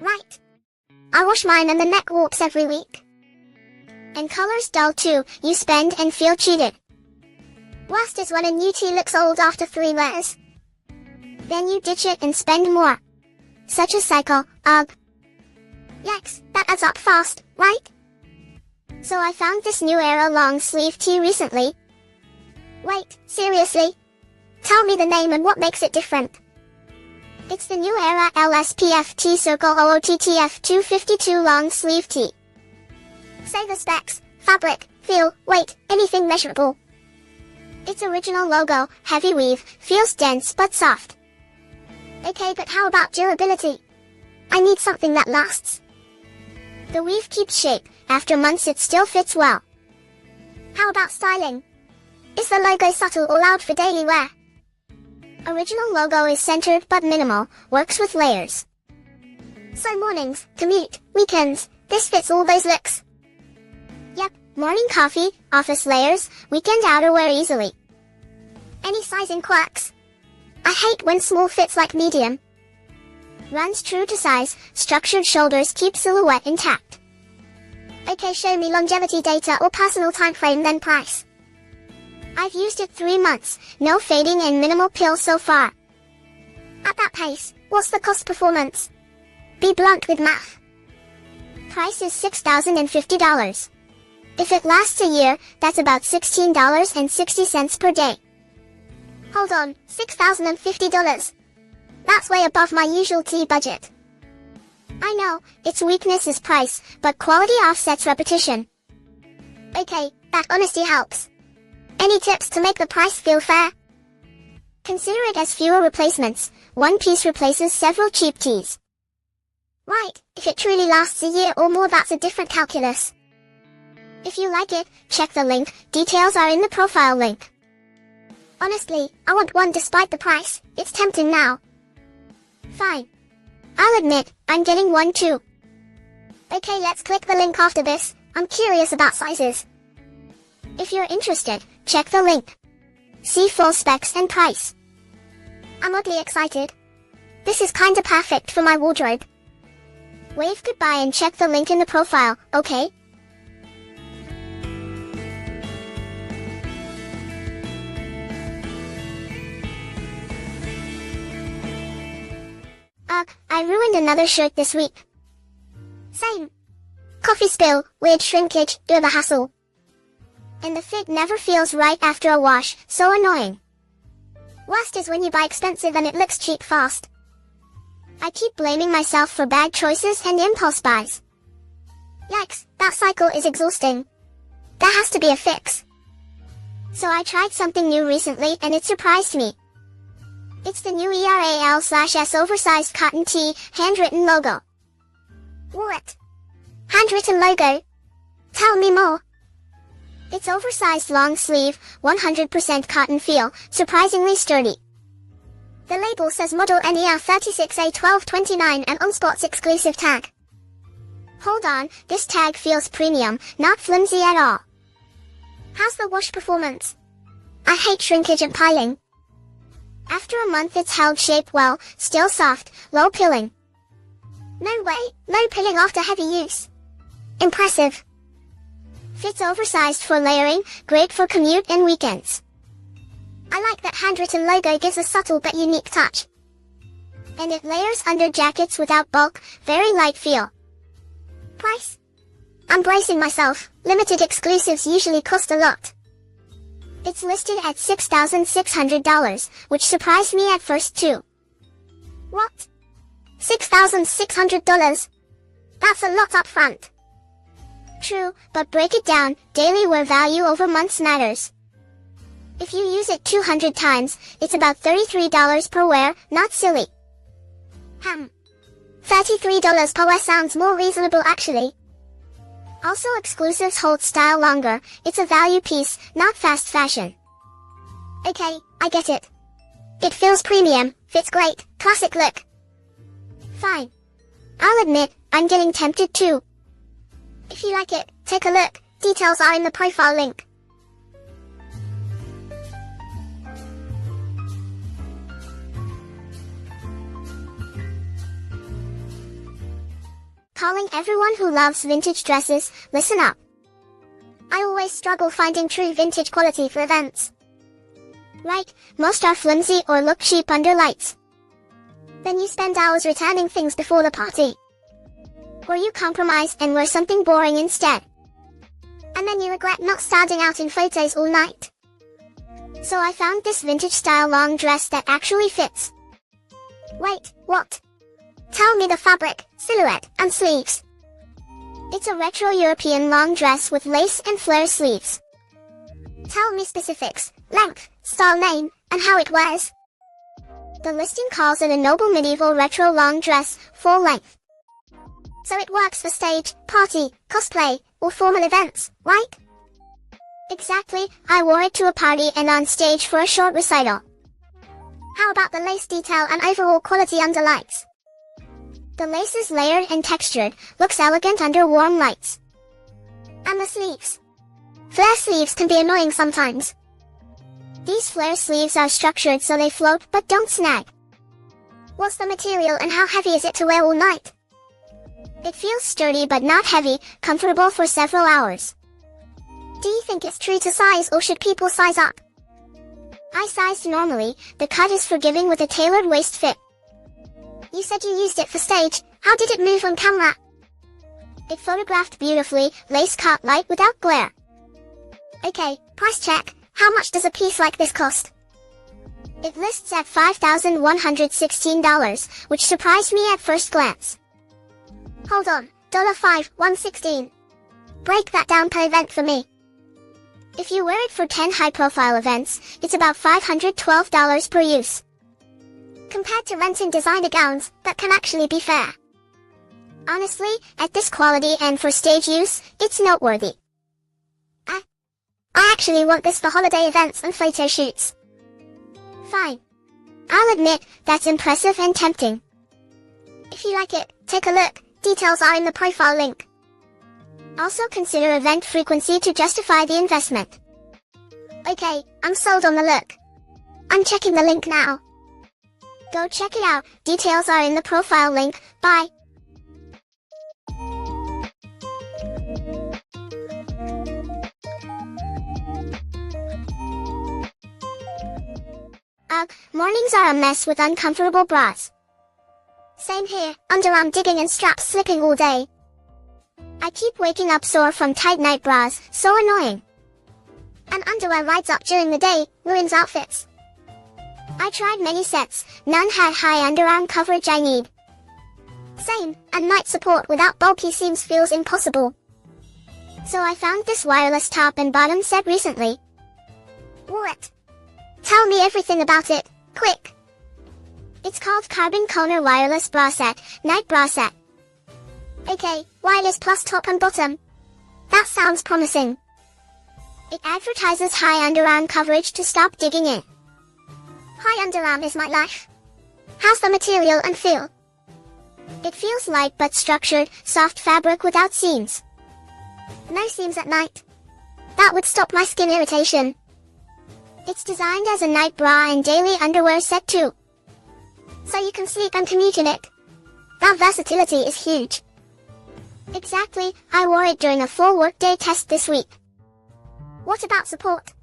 Right. I wash mine and the neck warps every week. And color's dull too, you spend and feel cheated. Worst is when a new tee looks old after 3 wears. Then you ditch it and spend more. Such a cycle, ugh. Yikes, that adds up fast, right? So I found this new era long sleeve tee recently. Wait, seriously? Tell me the name and what makes it different. It's the New Era LSPF T Circle OOTTF 252 long sleeve tee. Say the specs, fabric, feel, weight, anything measurable. Its original logo, heavy weave, feels dense but soft. Okay, but how about durability? I need something that lasts. The weave keeps shape, after months it still fits well. How about styling? Is the logo subtle or loud for daily wear? Original logo is centered but minimal, works with layers. So mornings, commute, weekends, this fits all those looks. Yep, morning coffee, office layers, weekend outerwear easily. Any sizing quirks? I hate when small fits like medium. Runs true to size, structured shoulders keep silhouette intact. Okay, show me longevity data or personal time frame then price. I've used it 3 months, no fading and minimal peel so far. At that pace, what's the cost performance? Be blunt with math. Price is $6,050. If it lasts a year, that's about $16.60 per day. Hold on, $6,050. That's way above my usual tea budget. I know, its weakness is price, but quality offsets repetition. Okay, that honesty helps. Any tips to make the price feel fair? Consider it as fewer replacements. One piece replaces several cheap teas. Right, if it truly lasts a year or more, that's a different calculus. If you like it, check the link. Details are in the profile link. Honestly, I want one despite the price. It's tempting now. Fine. I'll admit, I'm getting one too. Okay, let's click the link after this. I'm curious about sizes. If you're interested, check the link. See full specs and price. I'm oddly excited. This is kinda perfect for my wardrobe. Wave goodbye and check the link in the profile, okay? Ugh, I ruined another shirt this week. Same. Coffee spill, weird shrinkage, the hassle. And the fit never feels right after a wash, so annoying. Worst is when you buy expensive and it looks cheap fast. I keep blaming myself for bad choices and impulse buys. Yikes, that cycle is exhausting. There has to be a fix. So I tried something new recently and it surprised me. It's the new ERAL/S oversized cotton tee, handwritten logo. What? Handwritten logo? Tell me more. It's oversized long sleeve, 100% cotton feel, surprisingly sturdy. The label says model NER36A1229 and on sports exclusive tag. Hold on, this tag feels premium, not flimsy at all. How's the wash performance? I hate shrinkage and piling. After a month it's held shape well, still soft, low pilling. No way, low pilling after heavy use. Impressive. Fits oversized for layering, great for commute and weekends. I like that handwritten logo gives a subtle but unique touch. And it layers under jackets without bulk, very light feel. Price? I'm bracing myself, limited exclusives usually cost a lot. It's listed at $6,600, which surprised me at first too. What? $6,600? That's a lot up front. True, but break it down, daily wear value over months matters. If you use it 200 times, it's about $33 per wear, not silly. $33 per wear sounds more reasonable actually. Also exclusives hold style longer, it's a value piece, not fast fashion. Okay, I get it. It feels premium, fits great, classic look. Fine. I'll admit, I'm getting tempted too. If you like it, take a look, details are in the profile link. Calling everyone who loves vintage dresses, listen up. I always struggle finding true vintage quality for events. Right, most are flimsy or look cheap under lights. Then you spend hours returning things before the party. Or you compromise and wear something boring instead. And then you regret not standing out in photos all night. So I found this vintage style long dress that actually fits. Wait, what? Tell me the fabric, silhouette, and sleeves. It's a retro European long dress with lace and flare sleeves. Tell me specifics, length, style name, and how it wears. The listing calls it a noble medieval retro long dress, full length. So it works for stage, party, cosplay, or formal events, right? Exactly, I wore it to a party and on stage for a short recital. How about the lace detail and overall quality under lights? The lace is layered and textured, looks elegant under warm lights. And the sleeves. Flare sleeves can be annoying sometimes. These flare sleeves are structured so they float but don't snag. What's the material and how heavy is it to wear all night? It feels sturdy but not heavy, comfortable for several hours. Do you think it's true to size or should people size up? I sized normally, the cut is forgiving with a tailored waist fit. You said you used it for stage, how did it move on camera? It photographed beautifully, lace cut light without glare. Okay, price check, how much does a piece like this cost? It lists at $5,116, which surprised me at first glance. Hold on, $5,116. Break that down per event for me. If you wear it for 10 high-profile events, it's about $512 per use. Compared to renting designer gowns, that can actually be fair. Honestly, at this quality and for stage use, it's noteworthy. I actually want this for holiday events and photo shoots. Fine. I'll admit, that's impressive and tempting. If you like it, take a look, details are in the profile link. Also consider event frequency to justify the investment. Okay, I'm sold on the look. I'm checking the link now. Go check it out, details are in the profile link, bye. Ugh, mornings are a mess with uncomfortable bras. Same here, underarm digging and straps slipping all day. I keep waking up sore from tight night bras, so annoying. And underwear rides up during the day, ruins outfits. I tried many sets, none had high underarm coverage I need. Same, and night support without bulky seams feels impossible. So I found this wireless top and bottom set recently. Wore it. Tell me everything about it, quick. It's called Carbon Corner Wireless Bra Set, Night Bra Set. Okay, wireless plus top and bottom. That sounds promising. It advertises high underarm coverage to stop digging in. High underarm is my life. How's the material and feel? It feels light but structured, soft fabric without seams. No seams at night. That would stop my skin irritation. It's designed as a night bra and daily underwear set too. So you can sleep and commute in it. That versatility is huge. Exactly, I wore it during a full workday test this week. What about support?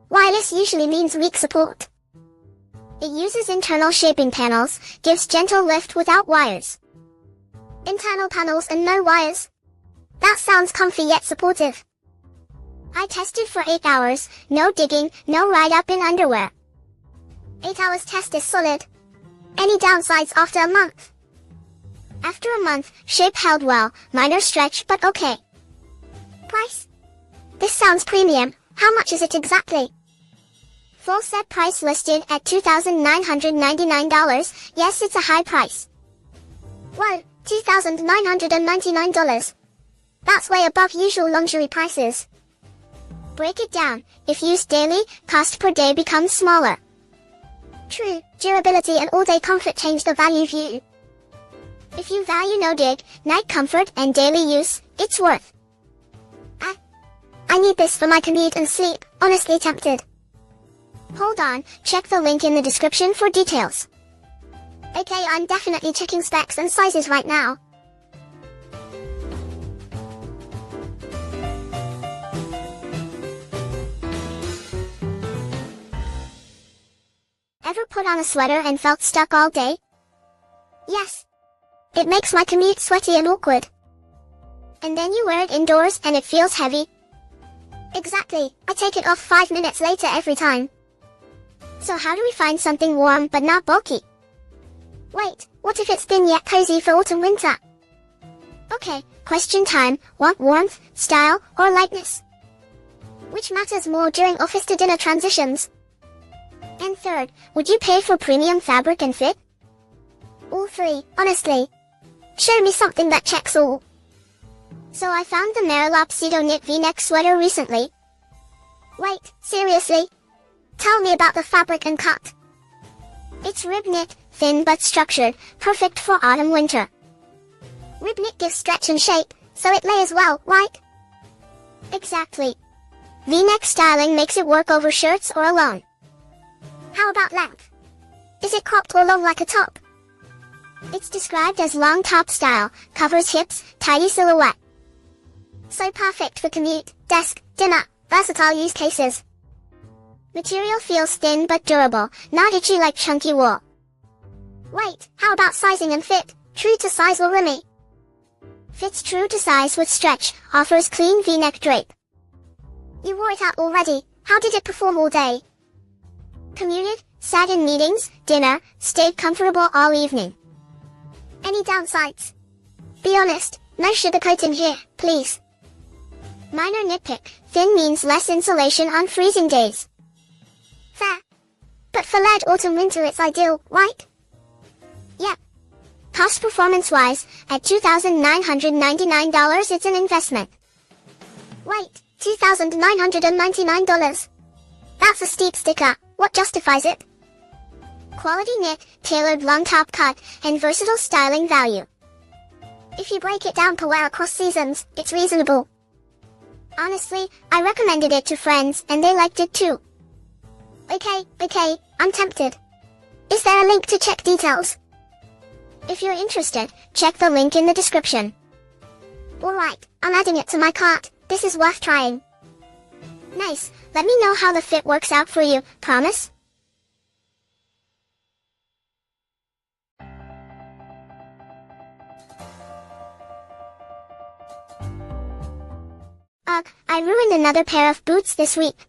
Wireless usually means weak support. It uses internal shaping panels, gives gentle lift without wires. Internal panels and no wires. That sounds comfy yet supportive. I tested for 8 hours, no digging, no ride up in underwear. 8 hours test is solid. Any downsides after a month? After a month, shape held well, minor stretch but okay. Price? This sounds premium, how much is it exactly? Full set price listed at $2,999, yes it's a high price. Whoa, $2,999. That's way above usual luxury prices. Break it down, if used daily, cost per day becomes smaller. True, durability and all-day comfort change the value view. If you value no dig, night comfort and daily use, it's worth. I need this for my commute and sleep, honestly tempted. Hold on, check the link in the description for details. Okay, I'm definitely checking specs and sizes right now. Ever put on a sweater and felt stuck all day? Yes. It makes my commute sweaty and awkward. And then you wear it indoors and it feels heavy. Exactly, I take it off 5 minutes later every time. So how do we find something warm but not bulky? Wait, what if it's thin yet cozy for autumn-winter? Okay, question time, want warmth, style, or lightness? Which matters more during office to dinner transitions? And third, would you pay for premium fabric and fit? All three, honestly. Show me something that checks all. So I found the Merilop Pseudo Knit V-neck sweater recently. Wait, seriously? Tell me about the fabric and cut. It's rib knit, thin but structured, perfect for autumn-winter. Rib knit gives stretch and shape, so it layers well, right? Exactly. V-neck styling makes it work over shirts or alone. How about length? Is it cropped or long like a top? It's described as long top style, covers hips, tidy silhouette. So perfect for commute, desk, dinner, versatile use cases. Material feels thin but durable, not itchy like chunky wool. Wait, how about sizing and fit? True to size or roomy? Fits true to size with stretch, offers clean V-neck drape. You wore it out already, how did it perform all day? Commuted, Sat in meetings, dinner, stayed comfortable all evening. Any downsides? Be honest, no sugarcoating here, please. Minor nitpick, thin means less insulation on freezing days. Fair. But for late autumn winter it's ideal, right? Yep. Cost performance-wise, at $2,999 it's an investment. Wait, $2,999? That's a steep sticker, what justifies it? Quality knit, tailored long top cut, and versatile styling value. If you break it down per wear across seasons, it's reasonable. Honestly, I recommended it to friends and they liked it too. Okay, I'm tempted. Is there a link to check details? If you're interested, check the link in the description. Alright, I'm adding it to my cart, this is worth trying. Nice, let me know how the fit works out for you, promise? Ugh, I ruined another pair of boots this week.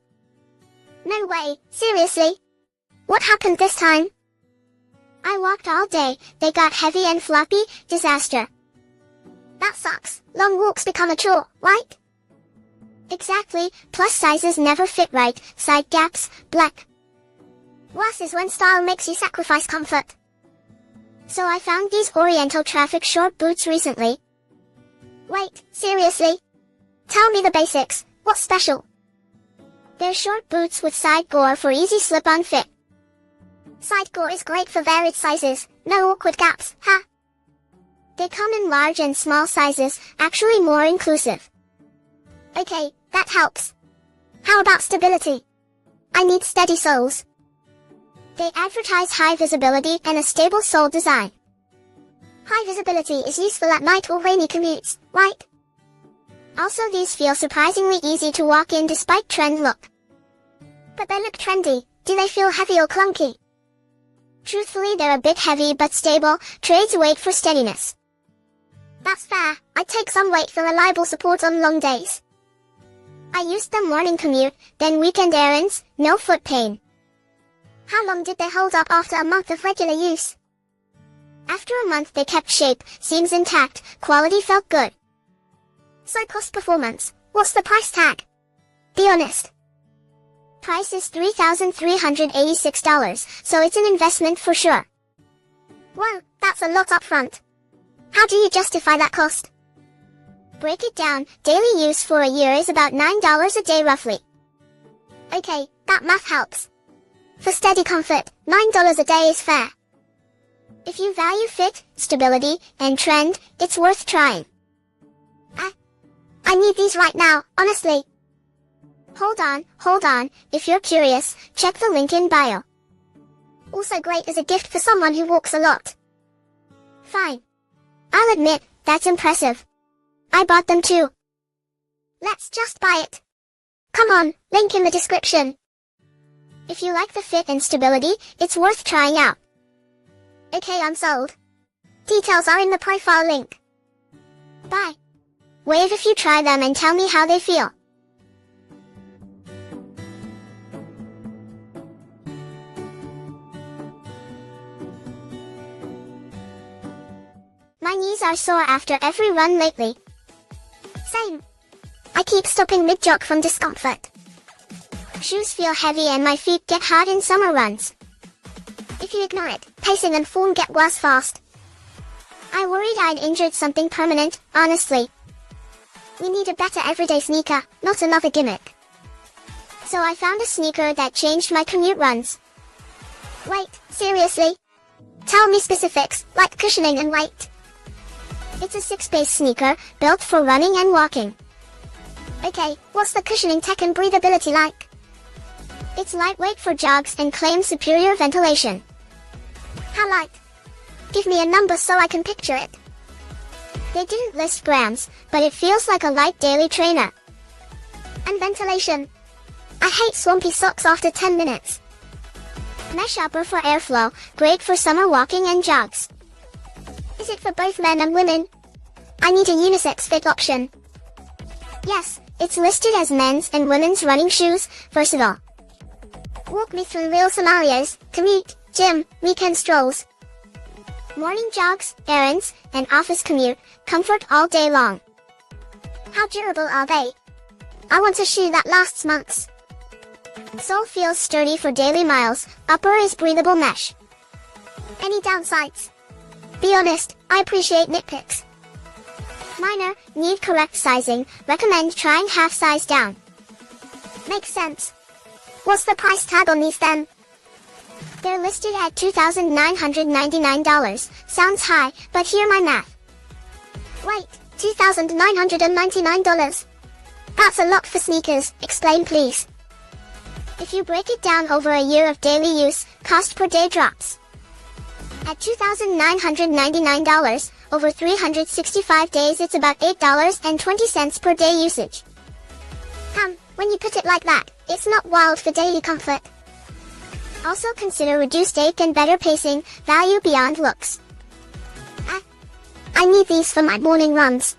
No way, seriously? What happened this time? I walked all day, they got heavy and floppy, disaster. That sucks, long walks become a chore, right? Exactly, plus sizes never fit right, side gaps, black. Worse is when style makes you sacrifice comfort. So I found these Oriental Traffic short boots recently. Wait, seriously? Tell me the basics, what's special? They're short boots with side gore for easy slip-on fit. Side gore is great for varied sizes, no awkward gaps, huh? They come in large and small sizes, actually more inclusive. Okay, that helps. How about stability? I need steady soles. They advertise high visibility and a stable sole design. High visibility is useful at night or rainy commutes, right? Also these feel surprisingly easy to walk in despite trend look. But they look trendy, do they feel heavy or clunky? Truthfully they're a bit heavy but stable, trades weight for steadiness. That's fair, I take some weight for reliable support on long days. I used them morning commute, then weekend errands, no foot pain. How long did they hold up after a month of regular use? After a month they kept shape, seams intact, quality felt good. So cost performance, what's the price tag? Be honest. Price is $3,386, so it's an investment for sure. Well, that's a lot upfront. How do you justify that cost? Break it down, daily use for a year is about $9 a day roughly. Okay, that math helps. For steady comfort, $9 a day is fair. If you value fit, stability, and trend, it's worth trying. I need these right now, honestly. Hold on, if you're curious, check the link in bio. Also great as a gift for someone who walks a lot. Fine. I'll admit, that's impressive. I bought them too. Let's just buy it. Come on, link in the description. If you like the fit and stability, it's worth trying out. Okay, I'm sold. Details are in the profile link. Bye. Wave if you try them and tell me how they feel. My knees are sore after every run lately. Same. I keep stopping mid-jog from discomfort. Shoes feel heavy and my feet get hot in summer runs. If you ignore it, pacing and form get worse fast. I worried I'd injured something permanent, honestly. We need a better everyday sneaker, not another gimmick. So I found a sneaker that changed my commute runs. Wait, seriously? Tell me specifics, like cushioning and weight. It's a 6-base sneaker, built for running and walking. Okay, what's the cushioning tech and breathability like? It's lightweight for jogs and claims superior ventilation. How light? Give me a number so I can picture it. They didn't list grams, but it feels like a light daily trainer. And ventilation. I hate swampy socks after 10 minutes. Mesh upper for airflow, great for summer walking and jogs. Is it for both men and women? I need a unisex fit option. Yes, it's listed as men's and women's running shoes, versatile. Walk me through real scenarios: commute, gym, weekend strolls, morning jogs, errands, and office commute, comfort all day long. How durable are they? I want a shoe that lasts months. Sole feels sturdy for daily miles, upper is breathable mesh. Any downsides? Be honest, I appreciate nitpicks. Minor, need correct sizing, recommend trying half size down. Makes sense. What's the price tag on these then? They're listed at $2,999. Sounds high, but hear my math. Wait, $2,999? That's a lot for sneakers, explain please. If you break it down over a year of daily use, cost per day drops. At $2,999, over 365 days it's about $8.20 per day usage. When you put it like that, it's not wild for daily comfort. Also consider reduced ache and better pacing, value beyond looks. I need these for my morning runs.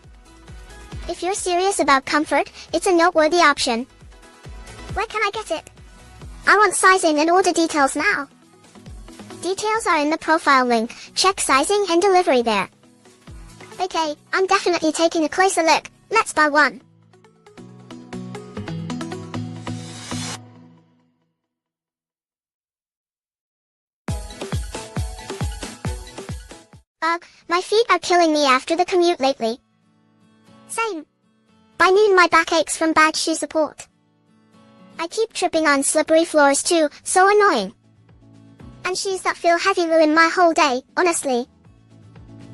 If you're serious about comfort, it's a noteworthy option. Where can I get it? I want sizing and order details now. Details are in the profile link, check sizing and delivery there. Okay, I'm definitely taking a closer look, let's buy one. Ugh, my feet are killing me after the commute lately. Same. By noon my back aches from bad shoe support. I keep tripping on slippery floors too, so annoying. And shoes that feel heavy ruin my whole day, honestly.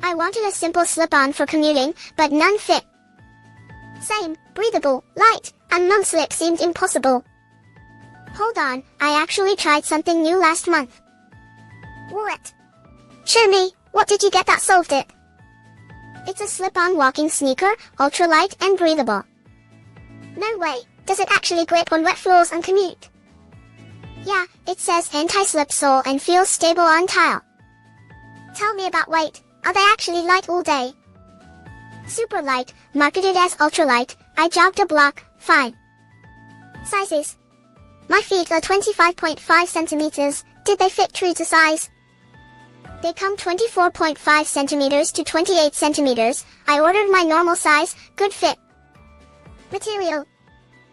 I wanted a simple slip-on for commuting, but none fit. Same, breathable, light, and non-slip seemed impossible. Hold on, I actually tried something new last month. What? Show me, what did you get that solved it? It's a slip-on walking sneaker, ultralight and breathable. No way, does it actually grip on wet floors and commute? Yeah, it says anti-slip sole and feels stable on tile. Tell me about weight, are they actually light all day? Super light, marketed as ultralight, I jogged a block, fine. Sizes. My feet are 25.5 centimeters, did they fit true to size? They come 24.5 centimeters to 28 centimeters, I ordered my normal size, good fit. Material.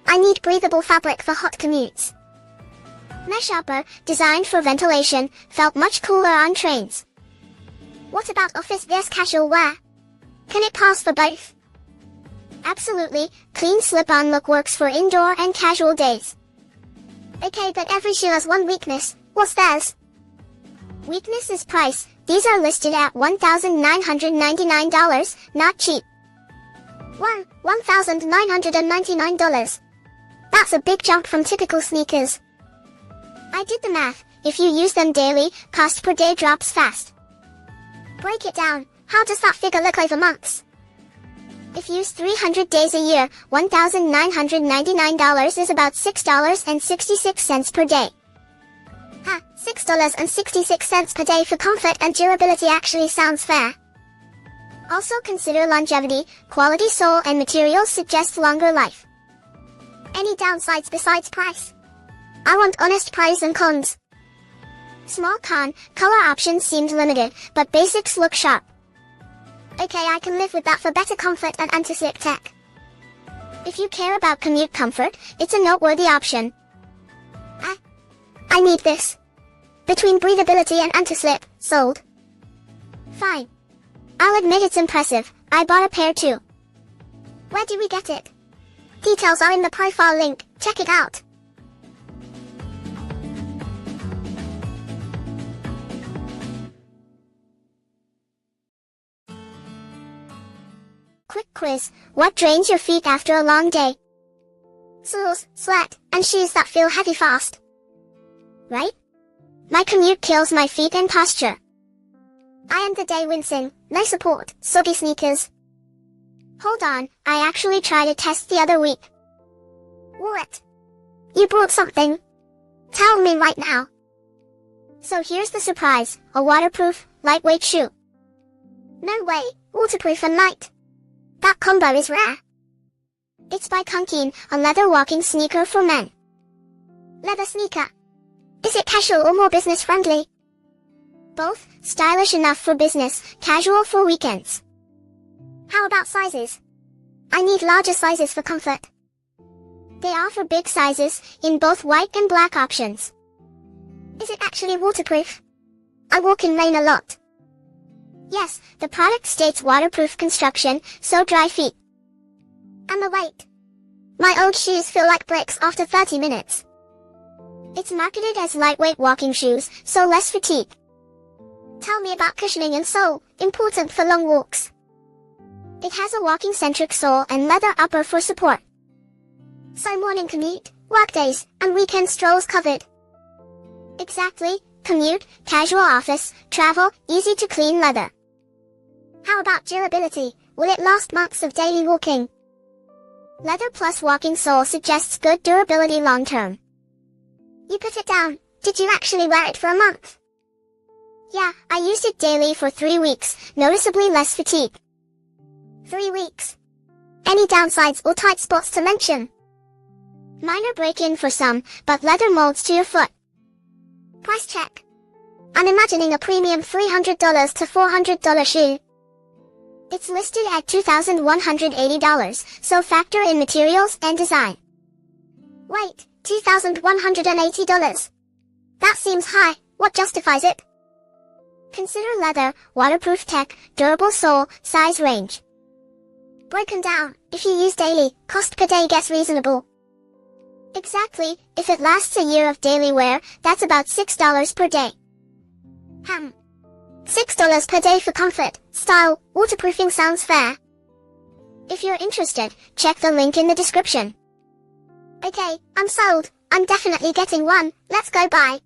I need breathable fabric for hot commutes. Mesh upper, designed for ventilation, felt much cooler on trains. What about office vs casual wear? Can it pass for both? Absolutely, clean slip-on look works for indoor and casual days. Okay, but every shoe has one weakness, what's theirs? Weakness is price, these are listed at $1,999, not cheap. $1,999. That's a big jump from typical sneakers. I did the math, if you use them daily, cost per day drops fast. Break it down, how does that figure look over months? If used 300 days a year, $1,999 is about $6.66 per day. $6.66 per day for comfort and durability actually sounds fair. Also consider longevity, quality sole and materials suggest longer life. Any downsides besides price? I want honest pros and cons. Small con, color options seemed limited, but basics look sharp. Okay, I can live with that for better comfort and anti-slip tech. If you care about commute comfort, it's a noteworthy option. I need this. Between breathability and anti-slip, sold. Fine. I'll admit it's impressive, I bought a pair too. Where do we get it? Details are in the profile link, check it out. Quick quiz, what drains your feet after a long day? Soles, sweat, and shoes that feel heavy fast. Right? My commute kills my feet and posture. I end the day wincing, no support, soggy sneakers. Hold on, I actually tried a test the other week. What? You brought something? Tell me right now. So here's the surprise, a waterproof, lightweight shoe. No way, waterproof and light. That combo is rare. It's by Kunkeen, a leather walking sneaker for men. Leather sneaker. Is it casual or more business friendly? Both, stylish enough for business, casual for weekends. How about sizes? I need larger sizes for comfort. They offer big sizes, in both white and black options. Is it actually waterproof? I walk in rain a lot. Yes, the product states waterproof construction, so dry feet. And the weight. My old shoes feel like bricks after 30 minutes. It's marketed as lightweight walking shoes, so less fatigue. Tell me about cushioning and sole, important for long walks. It has a walking-centric sole and leather upper for support. So morning commute, workdays, and weekend strolls covered. Exactly, commute, casual office, travel, easy to clean leather. How about durability? Will it last months of daily walking? Leather plus walking sole suggests good durability long term. You put it down. Did you actually wear it for a month? Yeah, I used it daily for 3 weeks, noticeably less fatigue. 3 weeks. Any downsides or tight spots to mention? Minor break-in for some, but leather molds to your foot. Price check. I'm imagining a premium $300 to $400 shoe. It's listed at $2,180, so factor in materials and design. Wait, $2,180? That seems high. What justifies it? Consider leather, waterproof tech, durable sole, size range. Broken down, if you use daily, cost per day gets reasonable. Exactly, if it lasts a year of daily wear, that's about $6 per day. $6 per day for comfort, style, waterproofing sounds fair. If you're interested, check the link in the description. Okay, I'm sold. I'm definitely getting one. Let's go buy.